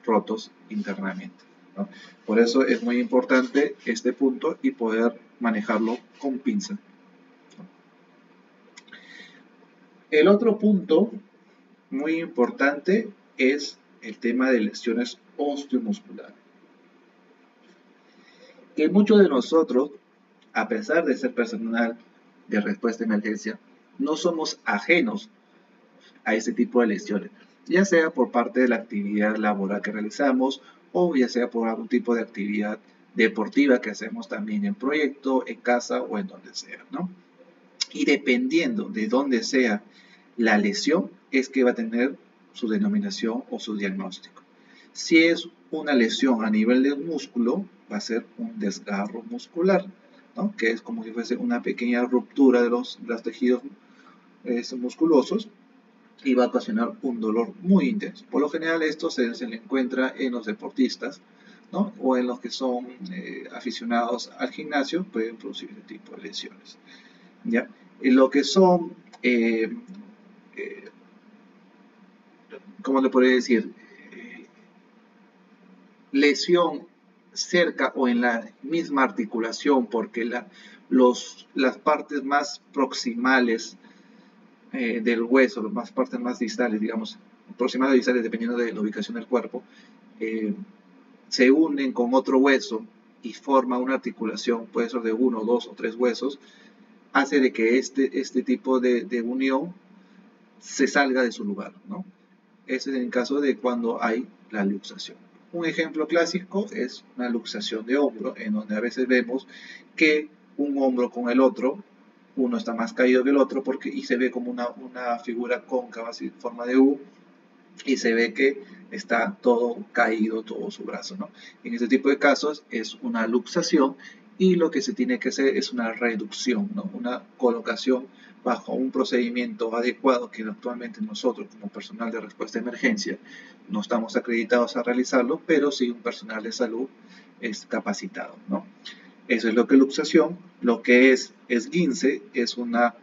rotos internamente, ¿no? Por eso es muy importante este punto y poder manejarlo con pinza. El otro punto muy importante es el tema de lesiones osteomusculares. Que muchos de nosotros, a pesar de ser personal de respuesta a emergencia, no somos ajenos a ese tipo de lesiones, ya sea por parte de la actividad laboral que realizamos o ya sea por algún tipo de actividad deportiva que hacemos también en proyecto, en casa o en donde sea, ¿no? Y dependiendo de dónde sea la lesión es que va a tener su denominación o su diagnóstico. Si es una lesión a nivel del músculo, va a ser un desgarro muscular, ¿no? Que es como si fuese una pequeña ruptura de los tejidos musculosos y va a ocasionar un dolor muy intenso. Por lo general esto se le encuentra en los deportistas, ¿no? O en los que son aficionados al gimnasio, pueden producir este tipo de lesiones, ¿ya? En lo que son, ¿cómo le podría decir? Lesión cerca o en la misma articulación, porque las partes más proximales del hueso, las partes más distales, digamos, proximales o distales dependiendo de la ubicación del cuerpo, se unen con otro hueso y forma una articulación, puede ser de 1, 2 o 3 huesos, hace de que este tipo de unión se salga de su lugar, ¿no? Ese es el caso de cuando hay la luxación. Un ejemplo clásico es una luxación de hombro, en donde a veces vemos que un hombro con el otro, uno está más caído que el otro y se ve como una figura cóncava, así en forma de U, y se ve que está todo caído, todo su brazo, ¿no? En este tipo de casos es una luxación y lo que se tiene que hacer es una reducción, ¿no? Una colocación bajo un procedimiento adecuado que actualmente nosotros como personal de respuesta a emergencia no estamos acreditados a realizarlo, pero sí un personal de salud es capacitado, ¿no? Eso es lo que es luxación. Lo que es esguince es una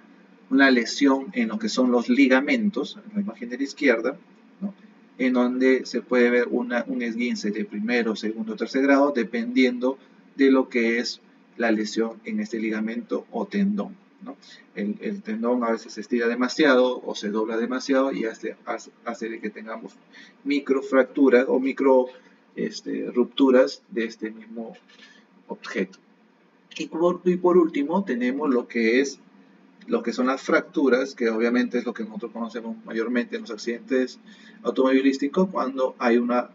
lesión en lo que son los ligamentos, en la imagen de la izquierda, ¿no? En donde se puede ver un esguince de primero, segundo o tercer grado, dependiendo de lo que es la lesión en este ligamento o tendón, ¿no? El tendón a veces se estira demasiado o se dobla demasiado y hace que tengamos microfracturas o rupturas de este mismo objeto. Y por último tenemos lo que son las fracturas, que obviamente es lo que nosotros conocemos mayormente en los accidentes automovilísticos, cuando hay una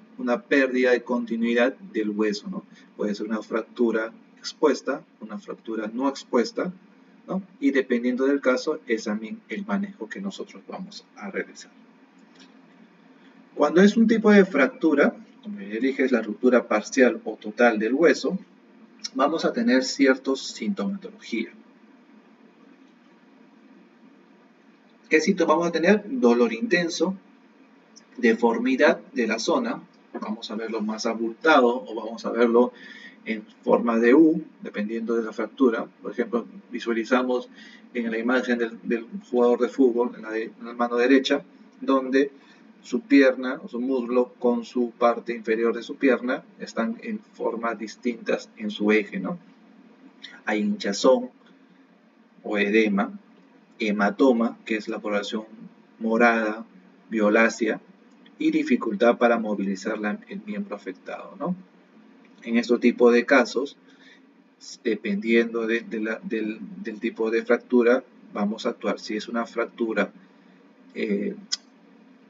pérdida de continuidad del hueso, ¿no? Puede ser una fractura expuesta, una fractura no expuesta, ¿no? Y dependiendo del caso es también el manejo que nosotros vamos a realizar. Cuando es un tipo de fractura, como ya dije, es la ruptura parcial o total del hueso, vamos a tener ciertos sintomatología. ¿Qué síntomas vamos a tener? Dolor intenso, deformidad de la zona, vamos a verlo más abultado o vamos a verlo en forma de U, dependiendo de la fractura. Por ejemplo, visualizamos en la imagen del jugador de fútbol, en la mano derecha, donde su pierna o su muslo con su parte inferior de su pierna están en formas distintas en su eje, ¿no? Hay hinchazón o edema, hematoma, que es la coloración morada, violácea, y dificultad para movilizar el miembro afectado, ¿no? En este tipo de casos, dependiendo del tipo de fractura, vamos a actuar. Si es una fractura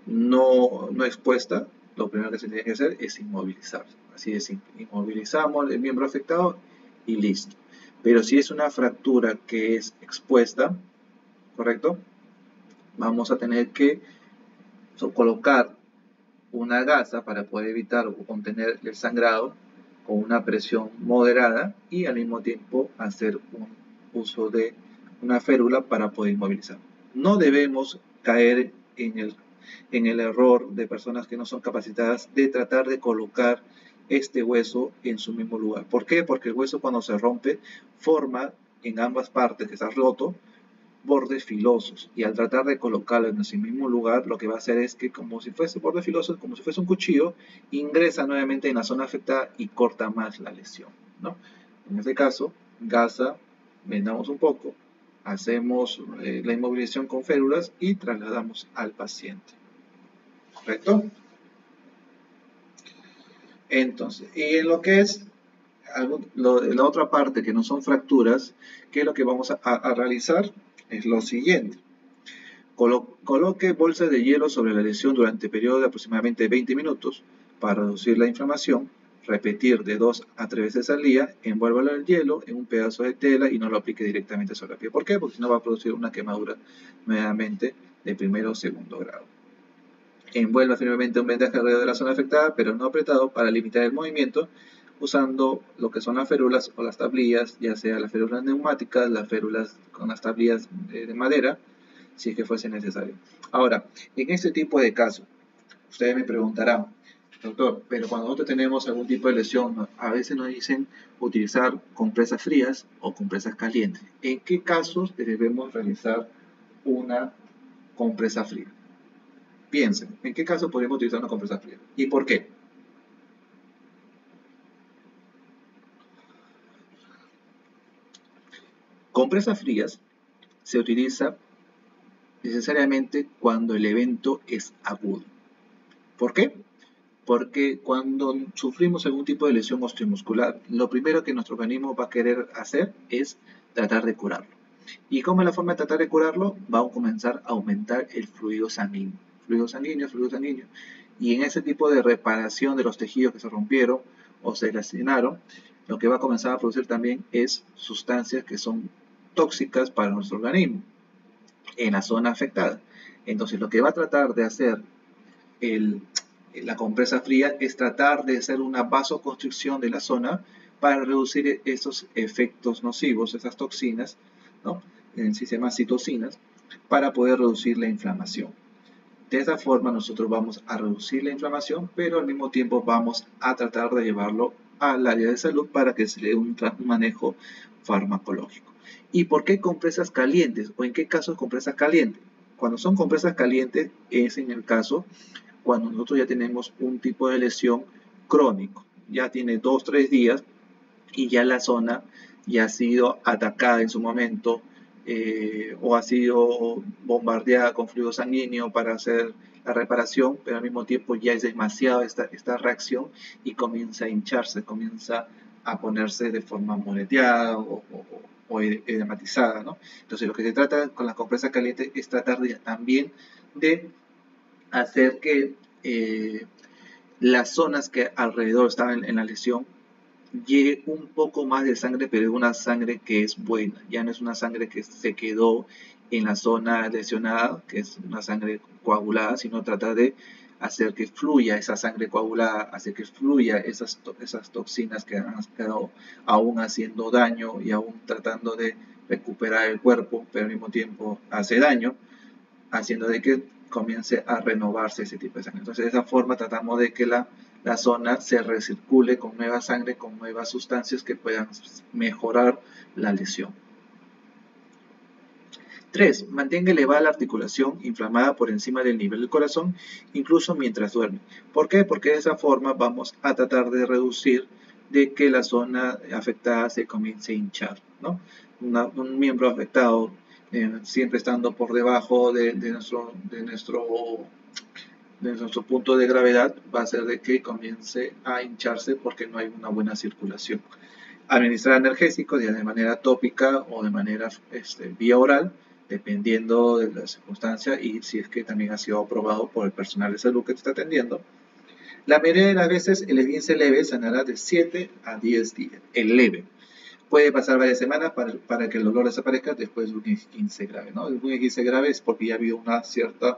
no expuesta, lo primero que se tiene que hacer es inmovilizar. Así de simple. Inmovilizamos el miembro afectado y listo. Pero si es una fractura que es expuesta, ¿correcto? Vamos a tener que colocar una gasa para poder evitar o contener el sangrado con una presión moderada y al mismo tiempo hacer un uso de una férula para poder inmovilizar. No debemos caer en el error de personas que no son capacitadas de tratar de colocar este hueso en su mismo lugar. ¿Por qué? Porque el hueso cuando se rompe forma en ambas partes que está roto bordes filosos y al tratar de colocarlo en ese mismo lugar lo que va a hacer es que como si fuese borde filoso, como si fuese un cuchillo, ingresa nuevamente en la zona afectada y corta más la lesión, ¿no? En este caso, gasa, vendamos un poco, hacemos la inmovilización con férulas y trasladamos al paciente, ¿correcto? Entonces, y en lo que es la otra parte que no son fracturas, ¿qué es lo que vamos a realizar? Es lo siguiente. Coloque bolsas de hielo sobre la lesión durante periodo de aproximadamente 20 minutos para reducir la inflamación. Repetir de 2 a 3 veces al día. Envuélvalo el hielo en un pedazo de tela y no lo aplique directamente sobre la piel. ¿Por qué? Porque si no va a producir una quemadura nuevamente de primero o segundo grado. Envuelva firmemente un vendaje alrededor de la zona afectada, pero no apretado, para limitar el movimiento, usando lo que son las férulas o las tablillas, ya sea las férulas neumáticas, las férulas con las tablillas de madera, si es que fuese necesario. Ahora, en este tipo de casos, ustedes me preguntarán, doctor, pero cuando nosotros tenemos algún tipo de lesión, a veces nos dicen utilizar compresas frías o compresas calientes. ¿En qué casos debemos realizar una compresa fría? Piensen, ¿en qué caso podemos utilizar una compresa fría? ¿Y por qué? Compresas frías se utiliza necesariamente cuando el evento es agudo. ¿Por qué? Porque cuando sufrimos algún tipo de lesión osteomuscular, lo primero que nuestro organismo va a querer hacer es tratar de curarlo. ¿Y cómo es la forma de tratar de curarlo? Va a comenzar a aumentar el fluido sanguíneo. Fluido sanguíneo. Y en ese tipo de reparación de los tejidos que se rompieron o se lesionaron, lo que va a comenzar a producir también es sustancias que son tóxicas para nuestro organismo en la zona afectada. Entonces, lo que va a tratar de hacer la compresa fría es tratar de hacer una vasoconstricción de la zona para reducir esos efectos nocivos, esas toxinas, ¿no? Sí se llama citocinas, para poder reducir la inflamación. De esa forma nosotros vamos a reducir la inflamación, pero al mismo tiempo vamos a tratar de llevarlo al área de salud para que se le dé un manejo farmacológico. ¿Y por qué compresas calientes? ¿O en qué casos compresas calientes? Cuando son compresas calientes es en el caso cuando nosotros ya tenemos un tipo de lesión crónico. Ya tiene 2-3 días y ya la zona ya ha sido atacada en su momento o ha sido bombardeada con fluido sanguíneo para hacer la reparación, pero al mismo tiempo ya es demasiado esta reacción y comienza a hincharse, comienza a ponerse de forma moreteada o edematizada, ¿no? Entonces lo que se trata con las compresas calientes es tratar también de hacer que las zonas que alrededor estaban en la lesión llegue un poco más de sangre, pero es una sangre que es buena, ya no es una sangre que se quedó en la zona lesionada, que es una sangre coagulada, sino tratar de hacer que fluya esa sangre coagulada, hacer que fluya esas toxinas que han quedado aún haciendo daño y aún tratando de recuperar el cuerpo, pero al mismo tiempo hace daño, haciendo de que comience a renovarse ese tipo de sangre. Entonces, de esa forma tratamos de que la zona se recircule con nueva sangre, con nuevas sustancias que puedan mejorar la lesión. 3. Mantenga elevada la articulación inflamada por encima del nivel del corazón, incluso mientras duerme. ¿Por qué? Porque de esa forma vamos a tratar de reducir de que la zona afectada se comience a hinchar, ¿no? Un miembro afectado siempre estando por debajo de nuestro punto de gravedad va a hacer de que comience a hincharse porque no hay una buena circulación. Administrar analgésicos ya de manera tópica o de manera vía oral, dependiendo de la circunstancia y si es que también ha sido aprobado por el personal de salud que te está atendiendo. La mayoría de las veces el esguince leve sanará de 7 a 10 días. El leve. Puede pasar varias semanas para que el dolor desaparezca después de un esguince grave, ¿no? Un esguince grave es porque ya ha habido una cierta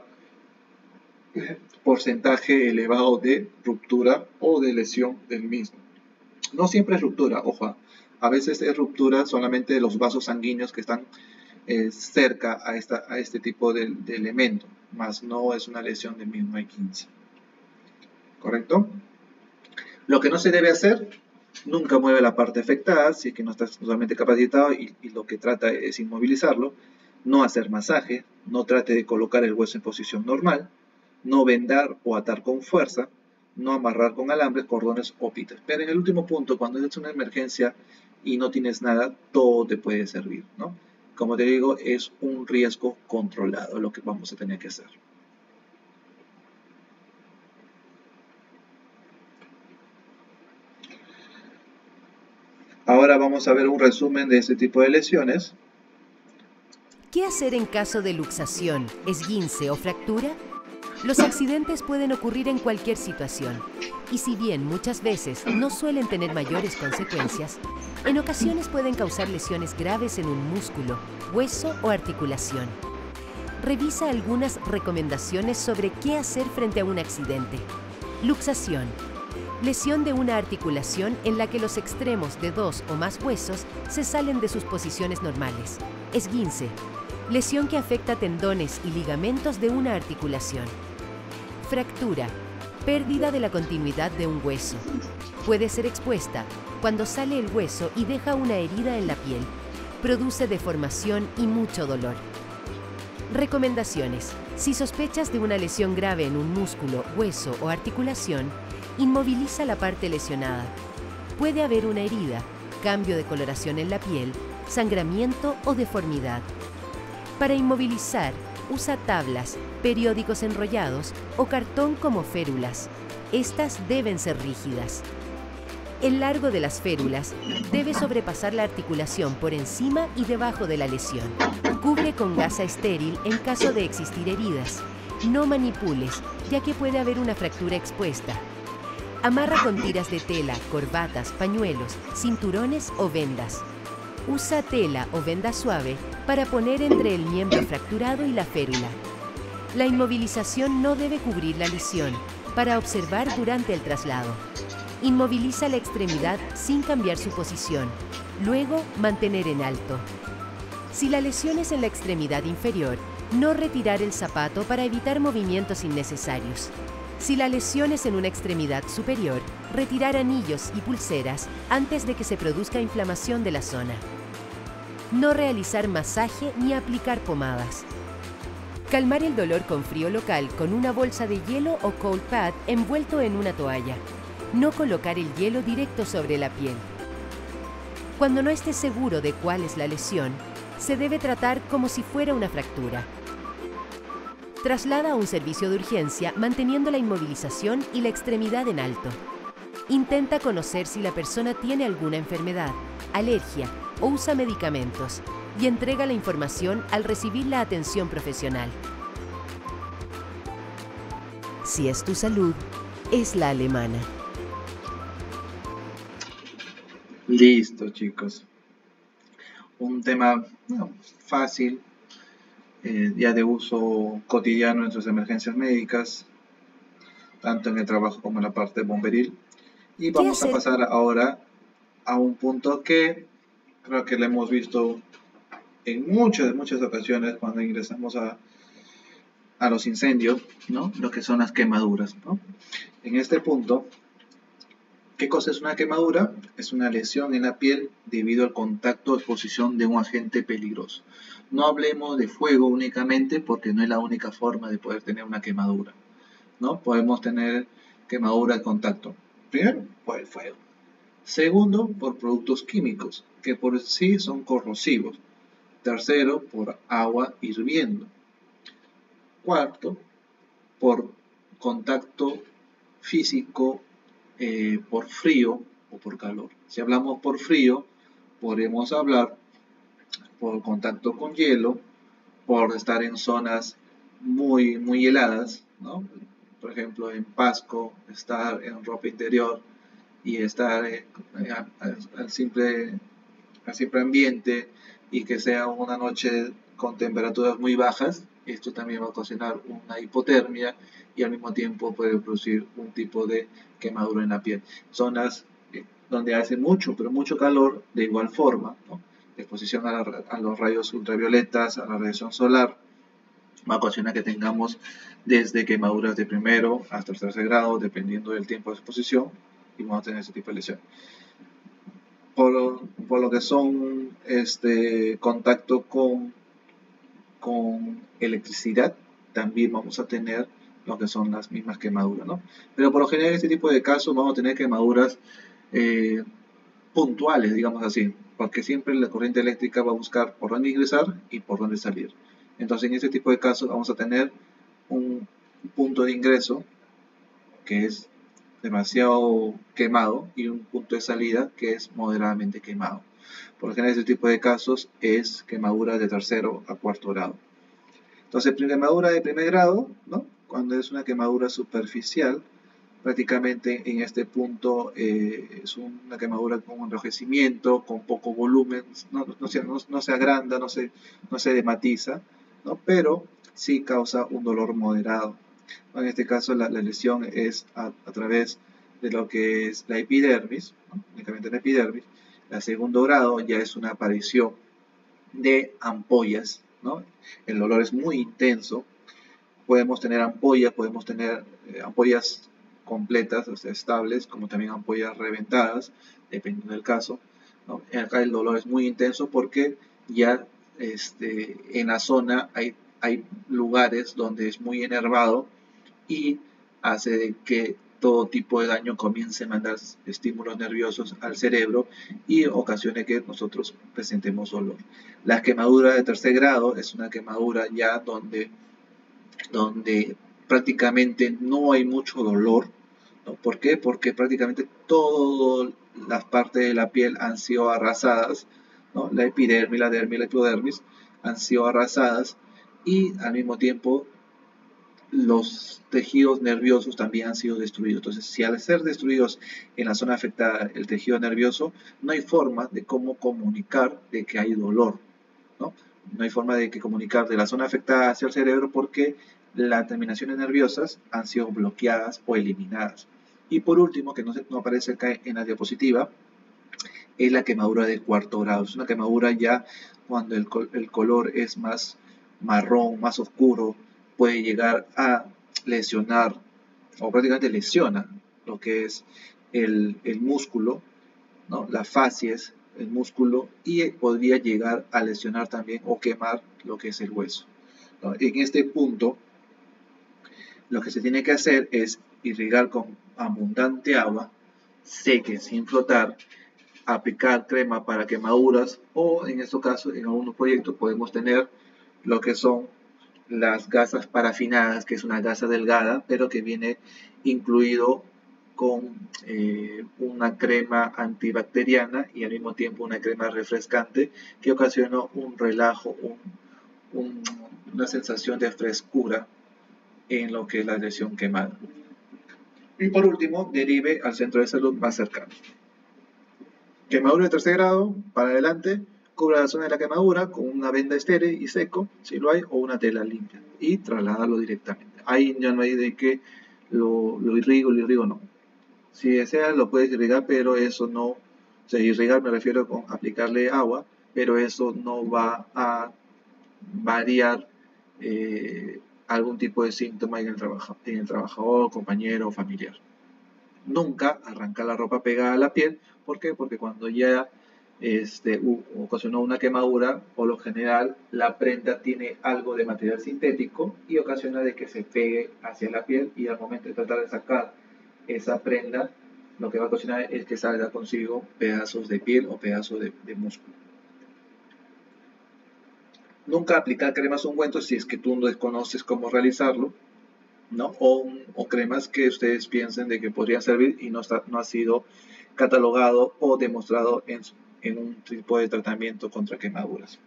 porcentaje elevado de ruptura o de lesión del mismo. No siempre es ruptura, ojo, a veces es ruptura solamente de los vasos sanguíneos que están cerca a este tipo de elemento, más no es una lesión del mismo esguince. ¿Correcto? Lo que no se debe hacer, nunca mueve la parte afectada si es que no estás totalmente capacitado y lo que trata es inmovilizarlo. No hacer masaje, no trate de colocar el hueso en posición normal, no vendar o atar con fuerza, no amarrar con alambres, cordones o pitas. Pero en el último punto, cuando es una emergencia y no tienes nada, todo te puede servir, ¿no? Como te digo, es un riesgo controlado lo que vamos a tener que hacer. Ahora vamos a ver un resumen de este tipo de lesiones. ¿Qué hacer en caso de luxación, esguince o fractura? Los accidentes pueden ocurrir en cualquier situación, y si bien muchas veces no suelen tener mayores consecuencias, en ocasiones pueden causar lesiones graves en un músculo, hueso o articulación. revisa algunas recomendaciones sobre qué hacer frente a un accidente. Luxación. Lesión de una articulación en la que los extremos de dos o más huesos se salen de sus posiciones normales. Esguince. Lesión que afecta tendones y ligamentos de una articulación. Fractura. Pérdida de la continuidad de un hueso. Puede ser expuesta cuando sale el hueso y deja una herida en la piel. Produce deformación y mucho dolor. Recomendaciones. Si sospechas de una lesión grave en un músculo, hueso o articulación, inmoviliza la parte lesionada. Puede haber una herida, cambio de coloración en la piel, sangramiento o deformidad. Para inmovilizar, usa tablas, periódicos enrollados o cartón como férulas. Estas deben ser rígidas. El largo de las férulas debe sobrepasar la articulación por encima y debajo de la lesión. Cubre con gasa estéril en caso de existir heridas. No manipules, ya que puede haber una fractura expuesta. Amarra con tiras de tela, corbatas, pañuelos, cinturones o vendas. Usa tela o venda suave para poner entre el miembro fracturado y la férula. La inmovilización no debe cubrir la lesión, para observar durante el traslado. Inmoviliza la extremidad sin cambiar su posición. Luego, mantener en alto. Si la lesión es en la extremidad inferior, no retirar el zapato para evitar movimientos innecesarios. Si la lesión es en una extremidad superior, retirar anillos y pulseras antes de que se produzca inflamación de la zona. No realizar masaje ni aplicar pomadas. Calmar el dolor con frío local con una bolsa de hielo o cold pad envuelto en una toalla. No colocar el hielo directo sobre la piel. Cuando no esté seguro de cuál es la lesión, se debe tratar como si fuera una fractura. Traslada a un servicio de urgencia manteniendo la inmovilización y la extremidad en alto. Intenta conocer si la persona tiene alguna enfermedad, alergia o usa medicamentos y entrega la información al recibir la atención profesional. Si es tu salud, es la alemana. Listo, chicos. Un tema fácil, ya de uso cotidiano en sus emergencias médicas, tanto en el trabajo como en la parte bomberil. Y vamos a pasar ahora a un punto que creo que lo hemos visto en muchas ocasiones cuando ingresamos a los incendios, ¿no? Lo que son las quemaduras, ¿no? En este punto, ¿qué cosa es una quemadura? Es una lesión en la piel debido al contacto o exposición de un agente peligroso. No hablemos de fuego únicamente porque no es la única forma de poder tener una quemadura, ¿no? Podemos tener quemadura de contacto. Primero, por el fuego. Segundo, por productos químicos, que por sí son corrosivos. Tercero, por agua hirviendo. Cuarto, por contacto físico, por frío o por calor. Si hablamos por frío, podemos hablar por contacto con hielo, por estar en zonas muy heladas, ¿no? Por ejemplo, en Pasco, estar en ropa interior y estar al simple ambiente y que sea una noche con temperaturas muy bajas, esto también va a ocasionar una hipotermia y al mismo tiempo puede producir un tipo de quemadura en la piel. Zonas donde hace mucho calor, de igual forma, ¿no? Exposición a los rayos ultravioletas, a la radiación solar, va a ocasionar que tengamos desde quemaduras de primero hasta el tercer grado, dependiendo del tiempo de exposición, y vamos a tener ese tipo de lesión. Por lo que son contacto con electricidad, también vamos a tener lo que son las mismas quemaduras, ¿no? Pero por lo general en este tipo de casos vamos a tener quemaduras puntuales, digamos así, porque siempre la corriente eléctrica va a buscar por dónde ingresar y por dónde salir. Entonces en este tipo de casos vamos a tener un punto de ingreso que es demasiado quemado y un punto de salida que es moderadamente quemado. Por lo general este tipo de casos es quemadura de tercero a cuarto grado. Entonces quemadura de primer grado, ¿no? Cuando es una quemadura superficial, prácticamente en este punto es una quemadura con enrojecimiento, con poco volumen, no se agranda, no se dematiza, ¿no? Pero sí causa un dolor moderado. En este caso la lesión es a través de lo que es la epidermis, ¿no? Únicamente la epidermis. El segundo grado ya es una aparición de ampollas, ¿no? El dolor es muy intenso. Podemos tener ampollas, ampollas completas, o sea, estables, como también ampollas reventadas, dependiendo del caso, ¿no? Acá el dolor es muy intenso porque ya en la zona hay lugares donde es muy enervado y hace de que todo tipo de daño comience a mandar estímulos nerviosos al cerebro y ocasione que nosotros presentemos dolor. La quemadura de tercer grado es una quemadura ya donde prácticamente no hay mucho dolor, ¿no? ¿Por qué? Porque prácticamente todas las partes de la piel han sido arrasadas, ¿no? La epidermis, la dermis, la hipodermis han sido arrasadas y al mismo tiempo los tejidos nerviosos también han sido destruidos. Entonces, si al ser destruidos en la zona afectada el tejido nervioso, no hay forma de cómo comunicar de que hay dolor, ¿no? No hay forma de que comunicar de la zona afectada hacia el cerebro porque las terminaciones nerviosas han sido bloqueadas o eliminadas. Y por último, que no aparece acá en la diapositiva, es la quemadura de cuarto grado. Es una quemadura ya cuando el color es más marrón, más oscuro, puede llegar a lesionar o prácticamente lesiona lo que es el músculo, ¿no? Las fascias, el músculo, y podría llegar a lesionar también o quemar lo que es el hueso, ¿no? En este punto, lo que se tiene que hacer es irrigar con abundante agua, seque, sin flotar, aplicar crema para quemaduras o en estos casos, en algunos proyectos podemos tener lo que son las gasas parafinadas, que es una gasa delgada, pero que viene incluido con una crema antibacteriana y al mismo tiempo una crema refrescante que ocasiona un relajo, una sensación de frescura en lo que es la lesión quemada. Y por último, derive al centro de salud más cercano. Quemadura de tercer grado, para adelante, cubra la zona de la quemadura con una venda estéril y seco, si lo hay, o una tela limpia, y trasladarlo directamente. Ahí ya no hay de que lo irrigo, no. Si deseas, lo puedes irrigar, pero eso no, o sea, irrigar me refiero con aplicarle agua, pero eso no va a variar algún tipo de síntoma en el trabajador, compañero o familiar. Nunca arrancar la ropa pegada a la piel. ¿Por qué? Porque cuando ya ocasionó una quemadura, por lo general la prenda tiene algo de material sintético y ocasiona de que se pegue hacia la piel, y al momento de tratar de sacar esa prenda, lo que va a ocasionar es que salga consigo pedazos de piel o pedazos de músculo. Nunca aplicar cremas o ungüentos si es que tú no desconoces cómo realizarlo, ¿no? O cremas que ustedes piensen de que podrían servir y no ha sido catalogado o demostrado en un tipo de tratamiento contra quemaduras.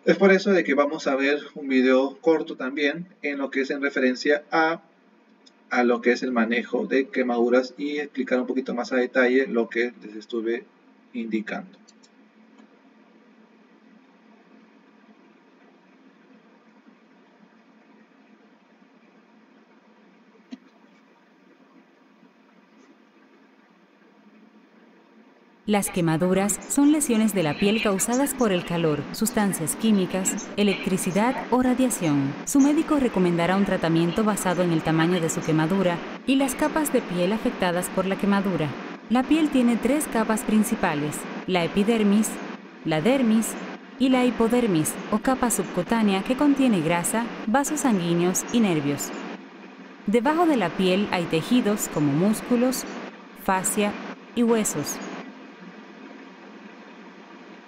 Es por eso de que vamos a ver un video corto también en lo que es en referencia a lo que es el manejo de quemaduras y explicar un poquito más a detalle lo que les estuve indicando. Las quemaduras son lesiones de la piel causadas por el calor, sustancias químicas, electricidad o radiación. Su médico recomendará un tratamiento basado en el tamaño de su quemadura y las capas de piel afectadas por la quemadura. La piel tiene 3 capas principales: la epidermis, la dermis y la hipodermis, o capa subcutánea que contiene grasa, vasos sanguíneos y nervios. Debajo de la piel hay tejidos como músculos, fascia y huesos.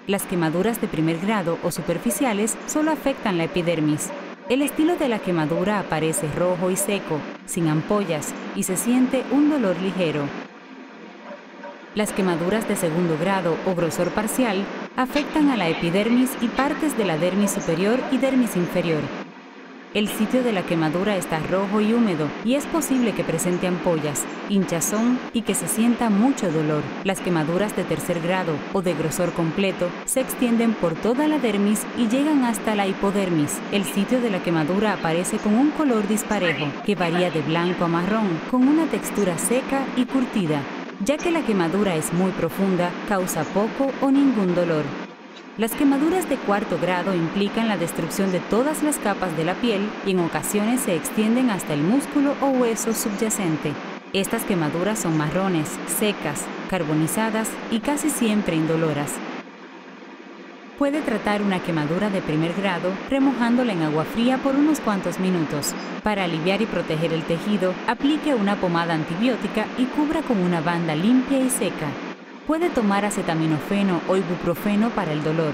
Las quemaduras de primer grado o superficiales solo afectan la epidermis. El estilo de la quemadura aparece rojo y seco, sin ampollas, y se siente un dolor ligero. Las quemaduras de segundo grado o grosor parcial afectan a la epidermis y partes de la dermis superior y dermis inferior. El sitio de la quemadura está rojo y húmedo y es posible que presente ampollas, hinchazón y que se sienta mucho dolor. Las quemaduras de tercer grado o de grosor completo se extienden por toda la dermis y llegan hasta la hipodermis. El sitio de la quemadura aparece con un color disparejo que varía de blanco a marrón, con una textura seca y curtida. Ya que la quemadura es muy profunda, causa poco o ningún dolor. Las quemaduras de cuarto grado implican la destrucción de todas las capas de la piel y en ocasiones se extienden hasta el músculo o hueso subyacente. Estas quemaduras son marrones, secas, carbonizadas y casi siempre indoloras. Puede tratar una quemadura de primer grado remojándola en agua fría por unos cuantos minutos. Para aliviar y proteger el tejido, aplique una pomada antibiótica y cubra con una banda limpia y seca. Puede tomar acetaminofeno o ibuprofeno para el dolor.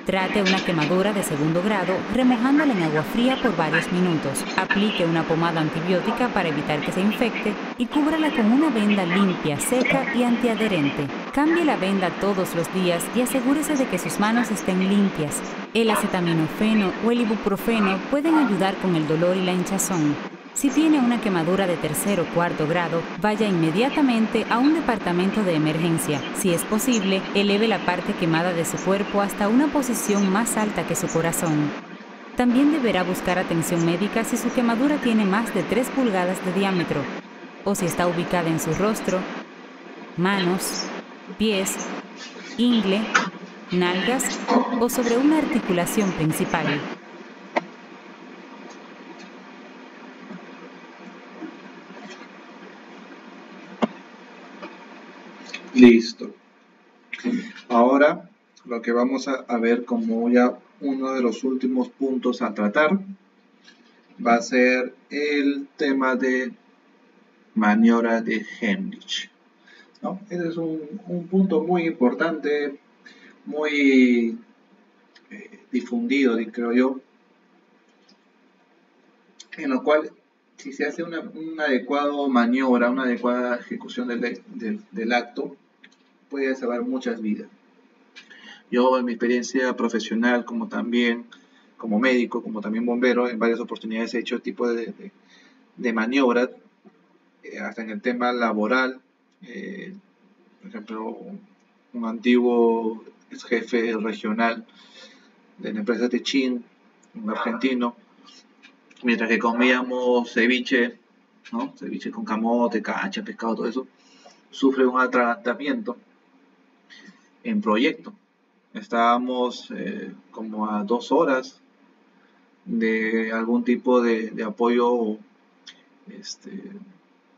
Trate una quemadura de segundo grado remojándola en agua fría por varios minutos. Aplique una pomada antibiótica para evitar que se infecte y cúbrala con una venda limpia, seca y antiadherente. Cambie la venda todos los días y asegúrese de que sus manos estén limpias. El acetaminofeno o el ibuprofeno pueden ayudar con el dolor y la hinchazón. Si tiene una quemadura de tercer o cuarto grado, vaya inmediatamente a un departamento de emergencia. Si es posible, eleve la parte quemada de su cuerpo hasta una posición más alta que su corazón. También deberá buscar atención médica si su quemadura tiene más de 3 pulgadas de diámetro, o si está ubicada en su rostro, manos, pies, ingle, nalgas o sobre una articulación principal. Listo. Ahora lo que vamos a ver como ya uno de los últimos puntos a tratar va a ser el tema de maniobra de Heimlich, ¿no? Ese es un punto muy importante, muy difundido, creo yo, en lo cual si se hace una adecuada maniobra, una adecuada ejecución del acto, puede salvar muchas vidas. Yo en mi experiencia profesional, como también como médico, como también bombero, en varias oportunidades he hecho tipo de maniobras, hasta en el tema laboral. Por ejemplo, un antiguo jefe regional de la empresa Techin, un argentino, mientras que comíamos ceviche, ¿no? Ceviche con camote, cancha, pescado, todo eso, sufre un atragantamiento en proyecto. Estábamos como a 2 horas de algún tipo de apoyo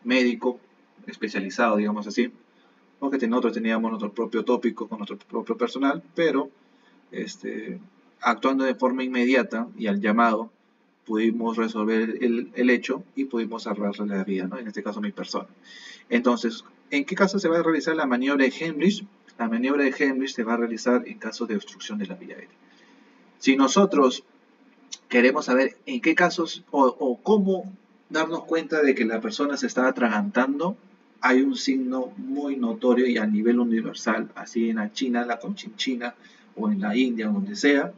médico especializado, digamos así, porque nosotros teníamos nuestro propio tópico con nuestro propio personal, pero actuando de forma inmediata y al llamado pudimos resolver el hecho y pudimos salvarle la vida, ¿no? En este caso mi persona. Entonces, ¿en qué caso se va a realizar la maniobra de Heimlich? La maniobra de Heimlich se va a realizar en caso de obstrucción de la vía aérea. Si nosotros queremos saber en qué casos o cómo darnos cuenta de que la persona se está atragantando, hay un signo muy notorio y a nivel universal, así en la China, la Conchinchina, o en la India, o donde sea,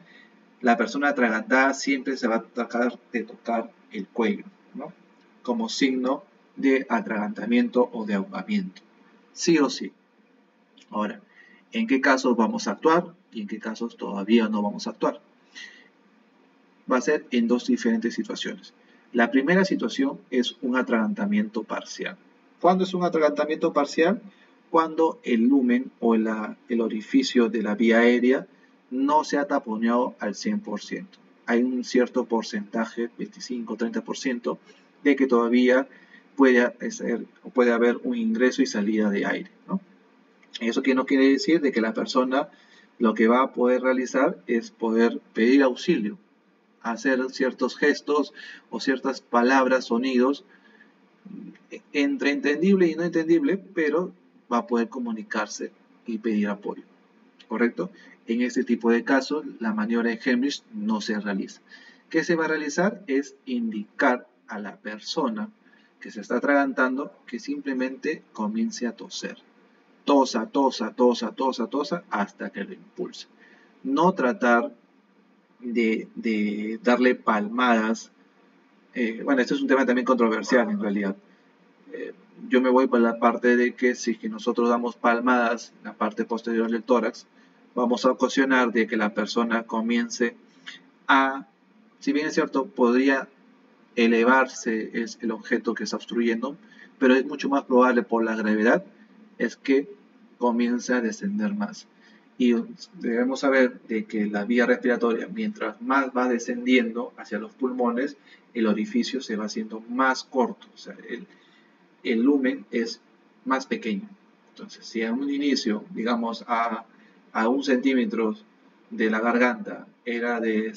la persona atragantada siempre se va a tratar de tocar el cuello, ¿no? Como signo de atragantamiento o de ahogamiento, sí o sí. Ahora, ¿en qué casos vamos a actuar y en qué casos todavía no vamos a actuar? Va a ser en 2 diferentes situaciones. La primera situación es un atragantamiento parcial. ¿Cuándo es un atragantamiento parcial? Cuando el lumen o el orificio de la vía aérea no se ha taponeado al 100%. Hay un cierto porcentaje, 25-30%, de que todavía puede haber un ingreso y salida de aire, ¿no? Eso que no quiere decir de que la persona lo que va a poder realizar es poder pedir auxilio, hacer ciertos gestos o ciertas palabras, sonidos, entre entendible y no entendible, pero va a poder comunicarse y pedir apoyo, ¿correcto? En este tipo de casos, la maniobra de Heimlich no se realiza. ¿Qué se va a realizar? Es indicar a la persona que se está atragantando que simplemente comience a toser. Tosa, tosa, tosa, tosa, tosa, hasta que lo impulse. No tratar de darle palmadas. Bueno, este es un tema también controversial en realidad. Yo me voy por la parte de que si es que nosotros damos palmadas en la parte posterior del tórax, vamos a ocasionar de que la persona comience a, si bien es cierto, podría elevarse es el objeto que está obstruyendo, pero es mucho más probable por la gravedad es que comience a descender más. Y debemos saber de que la vía respiratoria, mientras más va descendiendo hacia los pulmones, el orificio se va haciendo más corto, o sea, el lumen es más pequeño. Entonces, si a un inicio, digamos, a 1 centímetro de la garganta era de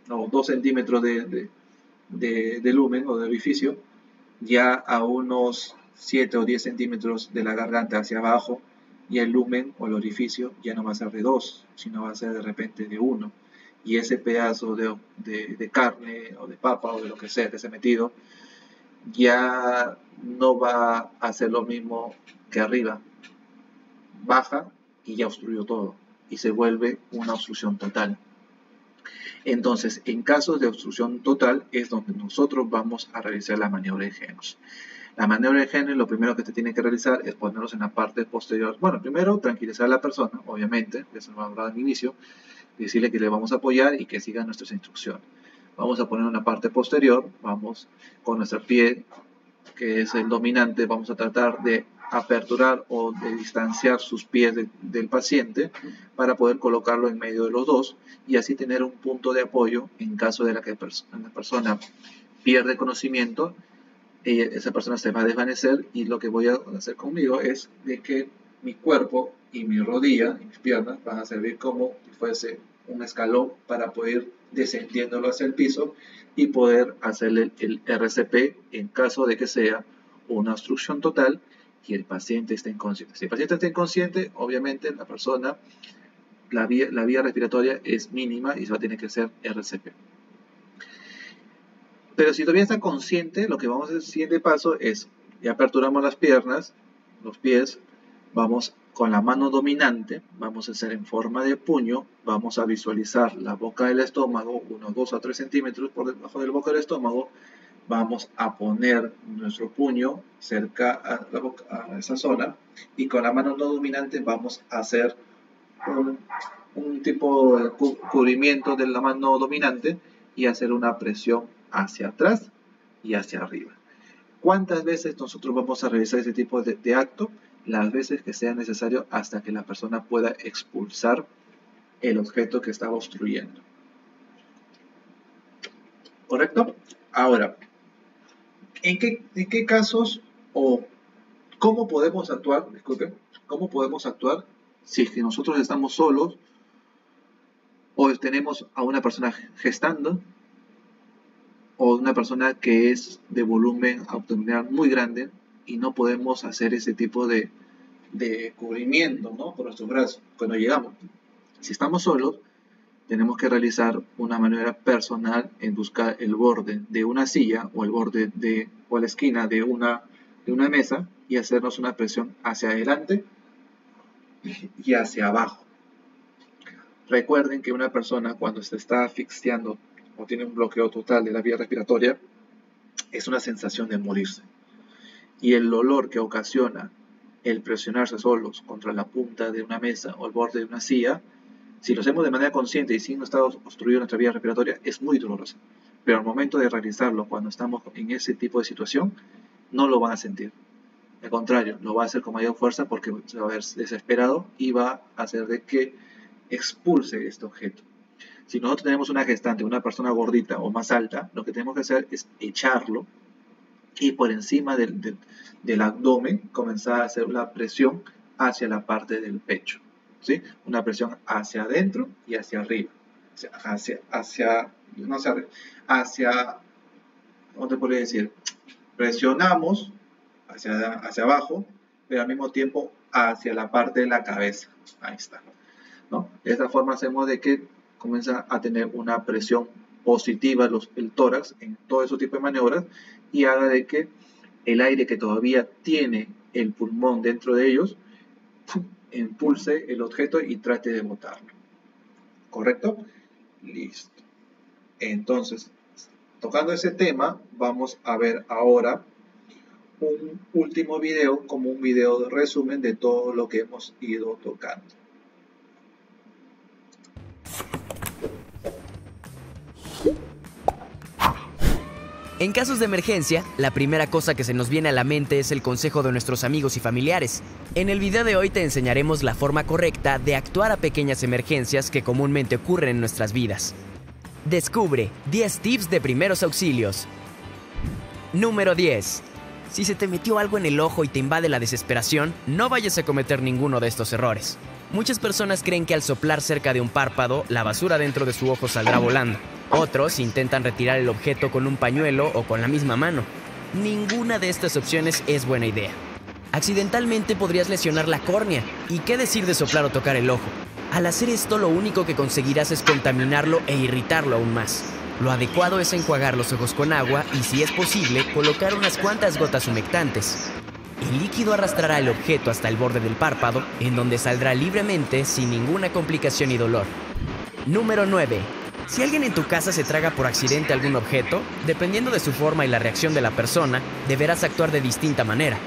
2 centímetros de lumen o de orificio, ya a unos 7 o 10 centímetros de la garganta hacia abajo, y el lumen o el orificio ya no va a ser de 2, sino va a ser de repente de 1. Y ese pedazo de carne o de papa o de lo que sea que se ha metido, ya no va a hacer lo mismo que arriba. Baja y ya obstruyó todo. Y se vuelve una obstrucción total. Entonces, en casos de obstrucción total es donde nosotros vamos a realizar la maniobra de Henry. La maniobra de Henry, lo primero que se tiene que realizar es ponernos en la parte posterior. Bueno, primero tranquilizar a la persona, obviamente, eso lo hablaba al inicio, decirle que le vamos a apoyar y que siga nuestras instrucciones. Vamos a poner una parte posterior, vamos con nuestro pie, que es el dominante, vamos a tratar de aperturar o de distanciar sus pies del paciente para poder colocarlo en medio de los dos y así tener un punto de apoyo en caso de que la persona pierde conocimiento. Esa persona se va a desvanecer y lo que voy a hacer conmigo es de que mi cuerpo y mi rodilla y mis piernas van a servir como si fuese un escalón para poder descendiéndolo hacia el piso y poder hacerle el RCP en caso de que sea una obstrucción total y el paciente esté inconsciente. Si el paciente está inconsciente, obviamente la persona, la vía respiratoria es mínima y se va a tener que hacer RCP. Pero si todavía está consciente, lo que vamos a hacer el siguiente paso es, ya aperturamos las piernas, los pies, vamos con la mano dominante, vamos a hacer en forma de puño, vamos a visualizar la boca del estómago, unos 2 a 3 centímetros por debajo de la boca del estómago, vamos a poner nuestro puño cerca a la boca, a esa zona, y con la mano no dominante vamos a hacer un tipo de cubrimiento de la mano dominante y hacer una presión hacia atrás y hacia arriba. ¿Cuántas veces nosotros vamos a realizar ese tipo de acto? Las veces que sea necesario hasta que la persona pueda expulsar el objeto que estaba obstruyendo. ¿Correcto? Ahora, ¿en qué casos o cómo podemos actuar? Disculpen, ¿cómo podemos actuar si es que nosotros estamos solos o tenemos a una persona gestando o una persona que es de volumen abdominal muy grande y no podemos hacer ese tipo de cubrimiento, ¿no?, por nuestros brazos cuando llegamos? Si estamos solos, tenemos que realizar una maniobra personal en buscar el borde de una silla o el borde o la esquina de una mesa y hacernos una presión hacia adelante y hacia abajo. Recuerden que una persona cuando se está asfixiando o tiene un bloqueo total de la vía respiratoria, es una sensación de morirse. Y el dolor que ocasiona el presionarse solos contra la punta de una mesa o el borde de una silla, si lo hacemos de manera consciente y sin estar obstruido nuestra vía respiratoria, es muy doloroso. Pero al momento de realizarlo, cuando estamos en ese tipo de situación, no lo van a sentir. Al contrario, lo va a hacer con mayor fuerza porque se va a ver desesperado y va a hacer de que expulse este objeto. Si nosotros tenemos una gestante, una persona gordita o más alta, lo que tenemos que hacer es echarlo y por encima del abdomen comenzar a hacer una presión hacia la parte del pecho, ¿sí? Una presión hacia adentro y hacia arriba. ¿Cómo te podría decir? Presionamos hacia abajo, pero al mismo tiempo hacia la parte de la cabeza. Ahí está, ¿no? De esta forma hacemos de que comienza a tener una presión positiva el tórax en todo ese tipo de maniobras y haga de que el aire que todavía tiene el pulmón dentro de ellos impulse el objeto y trate de botarlo. ¿Correcto? Listo. Entonces, tocando ese tema, vamos a ver ahora un último video, como un video de resumen de todo lo que hemos ido tocando. En casos de emergencia, la primera cosa que se nos viene a la mente es el consejo de nuestros amigos y familiares. En el video de hoy te enseñaremos la forma correcta de actuar a pequeñas emergencias que comúnmente ocurren en nuestras vidas. Descubre 10 tips de primeros auxilios. Número 10. Si se te metió algo en el ojo y te invade la desesperación, no vayas a cometer ninguno de estos errores. Muchas personas creen que al soplar cerca de un párpado, la basura dentro de su ojo saldrá volando. Otros intentan retirar el objeto con un pañuelo o con la misma mano. Ninguna de estas opciones es buena idea. Accidentalmente podrías lesionar la córnea. ¿Y qué decir de soplar o tocar el ojo? Al hacer esto, lo único que conseguirás es contaminarlo e irritarlo aún más. Lo adecuado es enjuagar los ojos con agua y, si es posible, colocar unas cuantas gotas humectantes. El líquido arrastrará el objeto hasta el borde del párpado, en donde saldrá libremente sin ninguna complicación y dolor. Número 9. Si alguien en tu casa se traga por accidente algún objeto, dependiendo de su forma y la reacción de la persona, deberás actuar de distinta manera.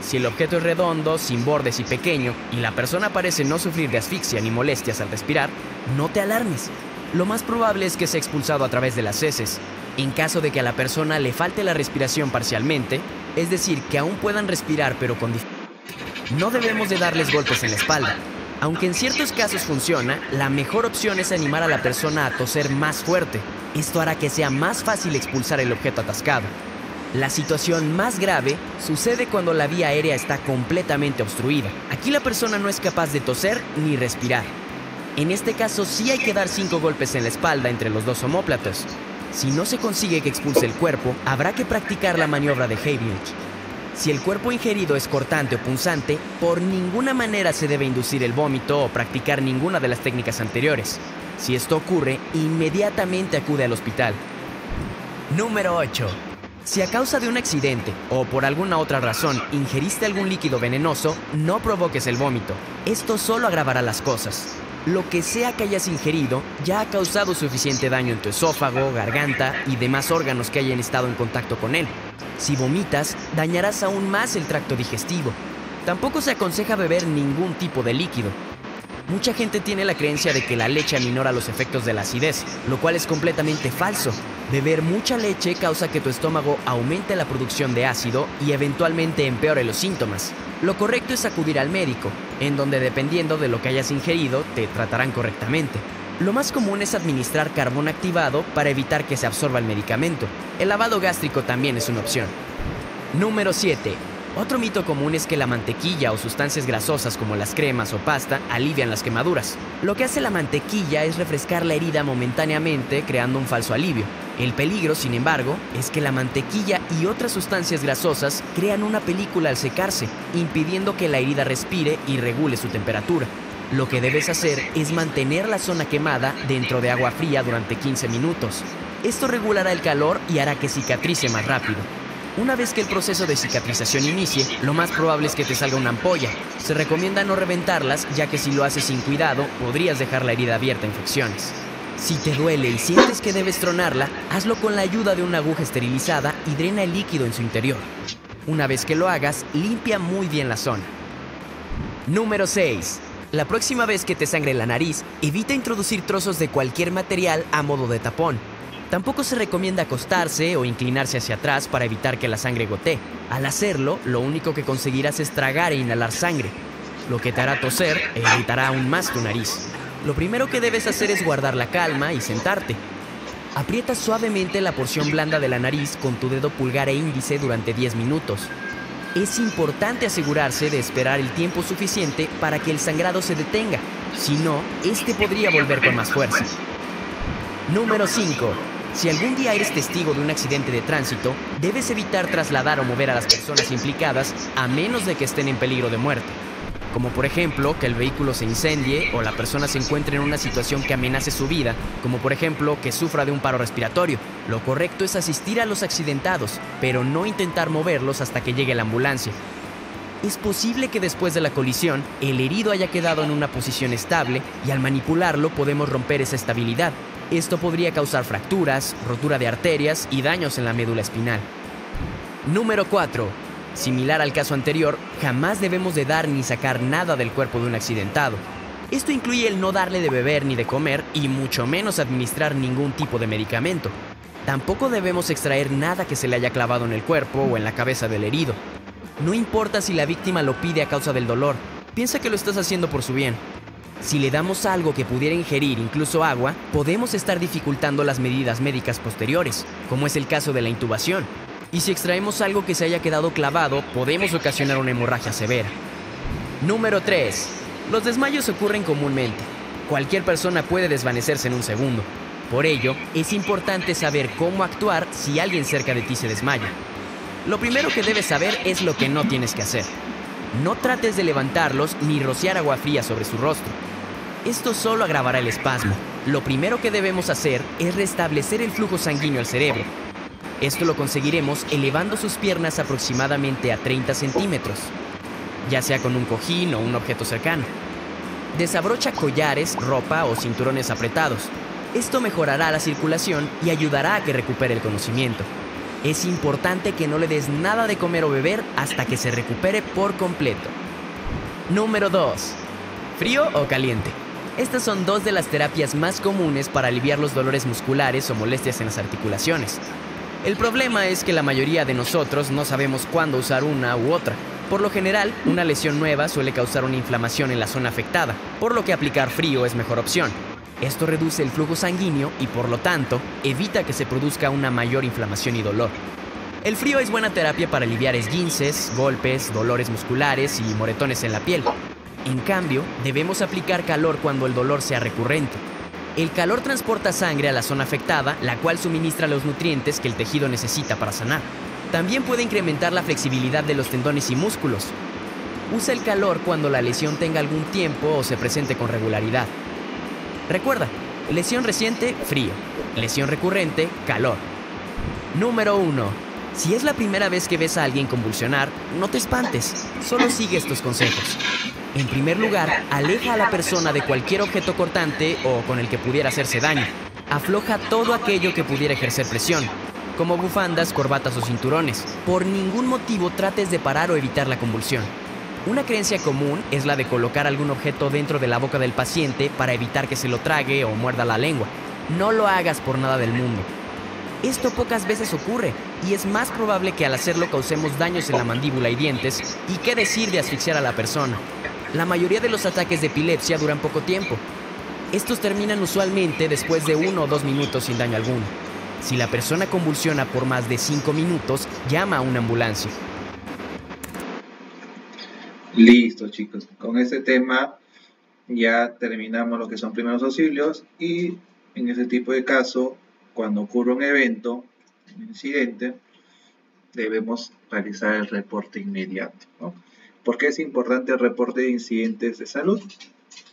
Si el objeto es redondo, sin bordes y pequeño, y la persona parece no sufrir de asfixia ni molestias al respirar, no te alarmes. Lo más probable es que sea expulsado a través de las heces. En caso de que a la persona le falte la respiración parcialmente, es decir, que aún puedan respirar pero con dificultad, no debemos de darles golpes en la espalda. Aunque en ciertos casos funciona, la mejor opción es animar a la persona a toser más fuerte. Esto hará que sea más fácil expulsar el objeto atascado. La situación más grave sucede cuando la vía aérea está completamente obstruida. Aquí la persona no es capaz de toser ni respirar. En este caso sí hay que dar 5 golpes en la espalda entre los dos omóplatos. Si no se consigue que expulse el cuerpo, habrá que practicar la maniobra de Heimlich. Si el cuerpo ingerido es cortante o punzante, por ninguna manera se debe inducir el vómito o practicar ninguna de las técnicas anteriores. Si esto ocurre, inmediatamente acude al hospital. Número 8. Si a causa de un accidente o por alguna otra razón ingeriste algún líquido venenoso, no provoques el vómito. Esto solo agravará las cosas. Lo que sea que hayas ingerido ya ha causado suficiente daño en tu esófago, garganta y demás órganos que hayan estado en contacto con él. Si vomitas, dañarás aún más el tracto digestivo. Tampoco se aconseja beber ningún tipo de líquido. Mucha gente tiene la creencia de que la leche aminora los efectos de la acidez, lo cual es completamente falso. Beber mucha leche causa que tu estómago aumente la producción de ácido y eventualmente empeore los síntomas. Lo correcto es acudir al médico, en donde dependiendo de lo que hayas ingerido, te tratarán correctamente. Lo más común es administrar carbón activado para evitar que se absorba el medicamento. El lavado gástrico también es una opción. Número 7. Otro mito común es que la mantequilla o sustancias grasosas como las cremas o pasta alivian las quemaduras. Lo que hace la mantequilla es refrescar la herida momentáneamente, creando un falso alivio. El peligro, sin embargo, es que la mantequilla y otras sustancias grasosas crean una película al secarse, impidiendo que la herida respire y regule su temperatura. Lo que debes hacer es mantener la zona quemada dentro de agua fría durante 15 minutos. Esto regulará el calor y hará que cicatrice más rápido. Una vez que el proceso de cicatrización inicie, lo más probable es que te salga una ampolla. Se recomienda no reventarlas, ya que si lo haces sin cuidado, podrías dejar la herida abierta a infecciones. Si te duele y sientes que debes tronarla, hazlo con la ayuda de una aguja esterilizada y drena el líquido en su interior. Una vez que lo hagas, limpia muy bien la zona. Número 6. La próxima vez que te sangre la nariz, evita introducir trozos de cualquier material a modo de tapón. Tampoco se recomienda acostarse o inclinarse hacia atrás para evitar que la sangre gotee. Al hacerlo, lo único que conseguirás es tragar e inhalar sangre, lo que te hará toser e irritará aún más tu nariz. Lo primero que debes hacer es guardar la calma y sentarte. Aprieta suavemente la porción blanda de la nariz con tu dedo pulgar e índice durante 10 minutos. Es importante asegurarse de esperar el tiempo suficiente para que el sangrado se detenga. Si no, este podría volver con más fuerza. Número 5. Si algún día eres testigo de un accidente de tránsito, debes evitar trasladar o mover a las personas implicadas a menos de que estén en peligro de muerte. Como por ejemplo, que el vehículo se incendie o la persona se encuentre en una situación que amenace su vida, como por ejemplo que sufra de un paro respiratorio. Lo correcto es asistir a los accidentados, pero no intentar moverlos hasta que llegue la ambulancia. Es posible que después de la colisión, el herido haya quedado en una posición estable y al manipularlo podemos romper esa estabilidad. Esto podría causar fracturas, rotura de arterias y daños en la médula espinal. Número 4. Similar al caso anterior, jamás debemos de dar ni sacar nada del cuerpo de un accidentado. Esto incluye el no darle de beber ni de comer y mucho menos administrar ningún tipo de medicamento. Tampoco debemos extraer nada que se le haya clavado en el cuerpo o en la cabeza del herido. No importa si la víctima lo pide a causa del dolor, piensa que lo estás haciendo por su bien. Si le damos algo que pudiera ingerir, incluso agua, podemos estar dificultando las medidas médicas posteriores, como es el caso de la intubación. Y si extraemos algo que se haya quedado clavado, podemos ocasionar una hemorragia severa. Número 3. Los desmayos ocurren comúnmente. Cualquier persona puede desvanecerse en un segundo. Por ello, es importante saber cómo actuar si alguien cerca de ti se desmaya. Lo primero que debes saber es lo que no tienes que hacer. No trates de levantarlos ni rociar agua fría sobre su rostro. Esto solo agravará el espasmo. Lo primero que debemos hacer es restablecer el flujo sanguíneo al cerebro. Esto lo conseguiremos elevando sus piernas aproximadamente a 30 centímetros, ya sea con un cojín o un objeto cercano. Desabrocha collares, ropa o cinturones apretados. Esto mejorará la circulación y ayudará a que recupere el conocimiento. Es importante que no le des nada de comer o beber hasta que se recupere por completo. Número 2. ¿Frío o caliente? Estas son dos de las terapias más comunes para aliviar los dolores musculares o molestias en las articulaciones. El problema es que la mayoría de nosotros no sabemos cuándo usar una u otra. Por lo general, una lesión nueva suele causar una inflamación en la zona afectada, por lo que aplicar frío es mejor opción. Esto reduce el flujo sanguíneo y, por lo tanto, evita que se produzca una mayor inflamación y dolor. El frío es buena terapia para aliviar esguinces, golpes, dolores musculares y moretones en la piel. En cambio, debemos aplicar calor cuando el dolor sea recurrente. El calor transporta sangre a la zona afectada, la cual suministra los nutrientes que el tejido necesita para sanar. También puede incrementar la flexibilidad de los tendones y músculos. Usa el calor cuando la lesión tenga algún tiempo o se presente con regularidad. Recuerda, lesión reciente, frío. Lesión recurrente, calor. Número 1. Si es la primera vez que ves a alguien convulsionar, no te espantes, solo sigue estos consejos. En primer lugar, aleja a la persona de cualquier objeto cortante o con el que pudiera hacerse daño. Afloja todo aquello que pudiera ejercer presión, como bufandas, corbatas o cinturones. Por ningún motivo trates de parar o evitar la convulsión. Una creencia común es la de colocar algún objeto dentro de la boca del paciente para evitar que se lo trague o muerda la lengua. No lo hagas por nada del mundo. Esto pocas veces ocurre y es más probable que al hacerlo causemos daños en la mandíbula y dientes, y qué decir de asfixiar a la persona. La mayoría de los ataques de epilepsia duran poco tiempo. Estos terminan usualmente después de 1 o 2 minutos sin daño alguno. Si la persona convulsiona por más de 5 minutos, llama a una ambulancia. Listo, chicos. Con este tema ya terminamos lo que son primeros auxilios, y en ese tipo de caso, cuando ocurre un evento, un incidente, debemos realizar el reporte inmediato, ¿no? ¿Por qué es importante el reporte de incidentes de salud?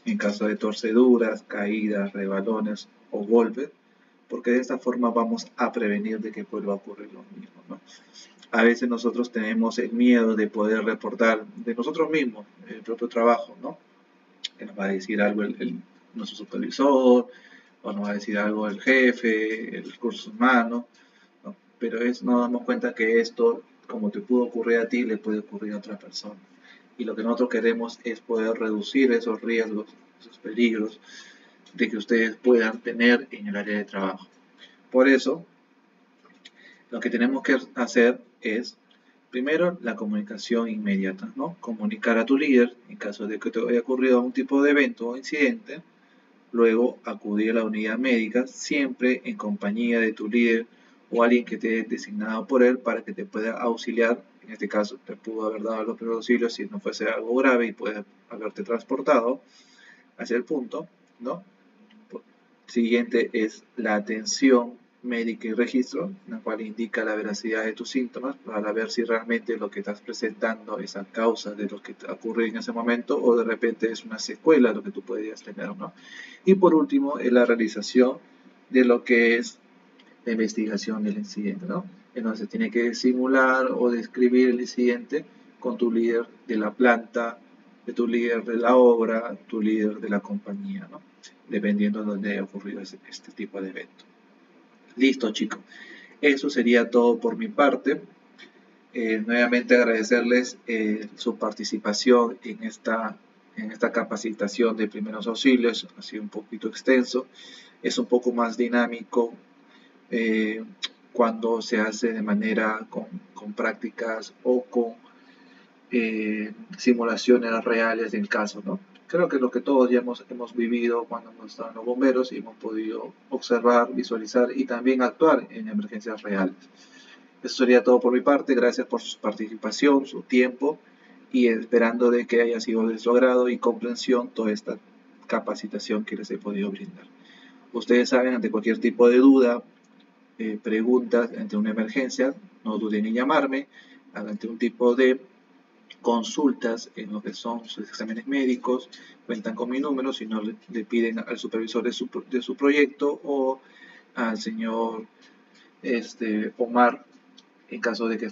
En caso de torceduras, caídas, rebalones o golpes, porque de esta forma vamos a prevenir de que vuelva a ocurrir lo mismo, ¿no? A veces nosotros tenemos el miedo de poder reportar de nosotros mismos el propio trabajo, ¿no? Que nos va a decir algo nuestro supervisor, o nos va a decir algo el jefe, el recursos humanos, ¿no? Pero nos damos cuenta que esto, como te pudo ocurrir a ti, le puede ocurrir a otra persona. Y lo que nosotros queremos es poder reducir esos riesgos, esos peligros de que ustedes puedan tener en el área de trabajo. Por eso, lo que tenemos que hacer es, primero, la comunicación inmediata, ¿no? Comunicar a tu líder en caso de que te haya ocurrido algún tipo de evento o incidente. Luego, acudir a la unidad médica, siempre en compañía de tu líder o alguien que te haya designado por él para que te pueda auxiliar. En este caso, te pudo haber dado los primeros auxilios si no fuese algo grave y puede haberte transportado hacia el punto, ¿no? Siguiente es la atención médica y registro, la cual indica la veracidad de tus síntomas para ver si realmente lo que estás presentando es a causa de lo que te ocurre en ese momento o de repente es una secuela de lo que tú podrías tener, ¿no? Y por último es la realización de lo que es la investigación del incidente, ¿no? Entonces tiene que simular o describir el incidente con tu líder de la planta de tu líder de la obra, tu líder de la compañía, ¿no? Dependiendo de dónde haya ocurrido este tipo de evento. Listo, chicos. Eso sería todo por mi parte. Nuevamente agradecerles su participación en esta capacitación de primeros auxilios. Ha sido un poquito extenso, es un poco más dinámico cuando se hace de manera con prácticas o con simulaciones reales del caso, ¿no? Creo que lo que todos ya hemos vivido cuando hemos estado en los bomberos y hemos podido observar, visualizar y también actuar en emergencias reales. Eso sería todo por mi parte. Gracias por su participación, su tiempo y esperando de que haya sido de su agrado y comprensión toda esta capacitación que les he podido brindar. Ustedes saben, ante cualquier tipo de duda, preguntas ante una emergencia, no duden en llamarme. Ante un tipo de consultas en lo que son sus exámenes médicos, cuentan con mi número. Si no, le piden al supervisor de su proyecto o al señor Omar, en caso de que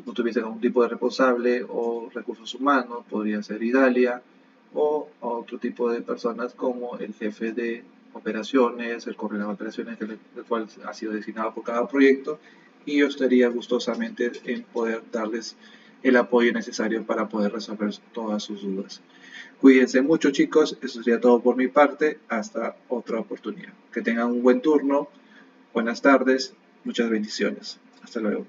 no tuviese algún tipo de responsable o recursos humanos, podría ser Idalia o a otro tipo de personas como el jefe de operaciones, el coordinador de operaciones, el cual ha sido designado por cada proyecto, y yo estaría gustosamente en poder darles el apoyo necesario para poder resolver todas sus dudas. Cuídense mucho, chicos. Eso sería todo por mi parte. Hasta otra oportunidad. Que tengan un buen turno. Buenas tardes. Muchas bendiciones. Hasta luego.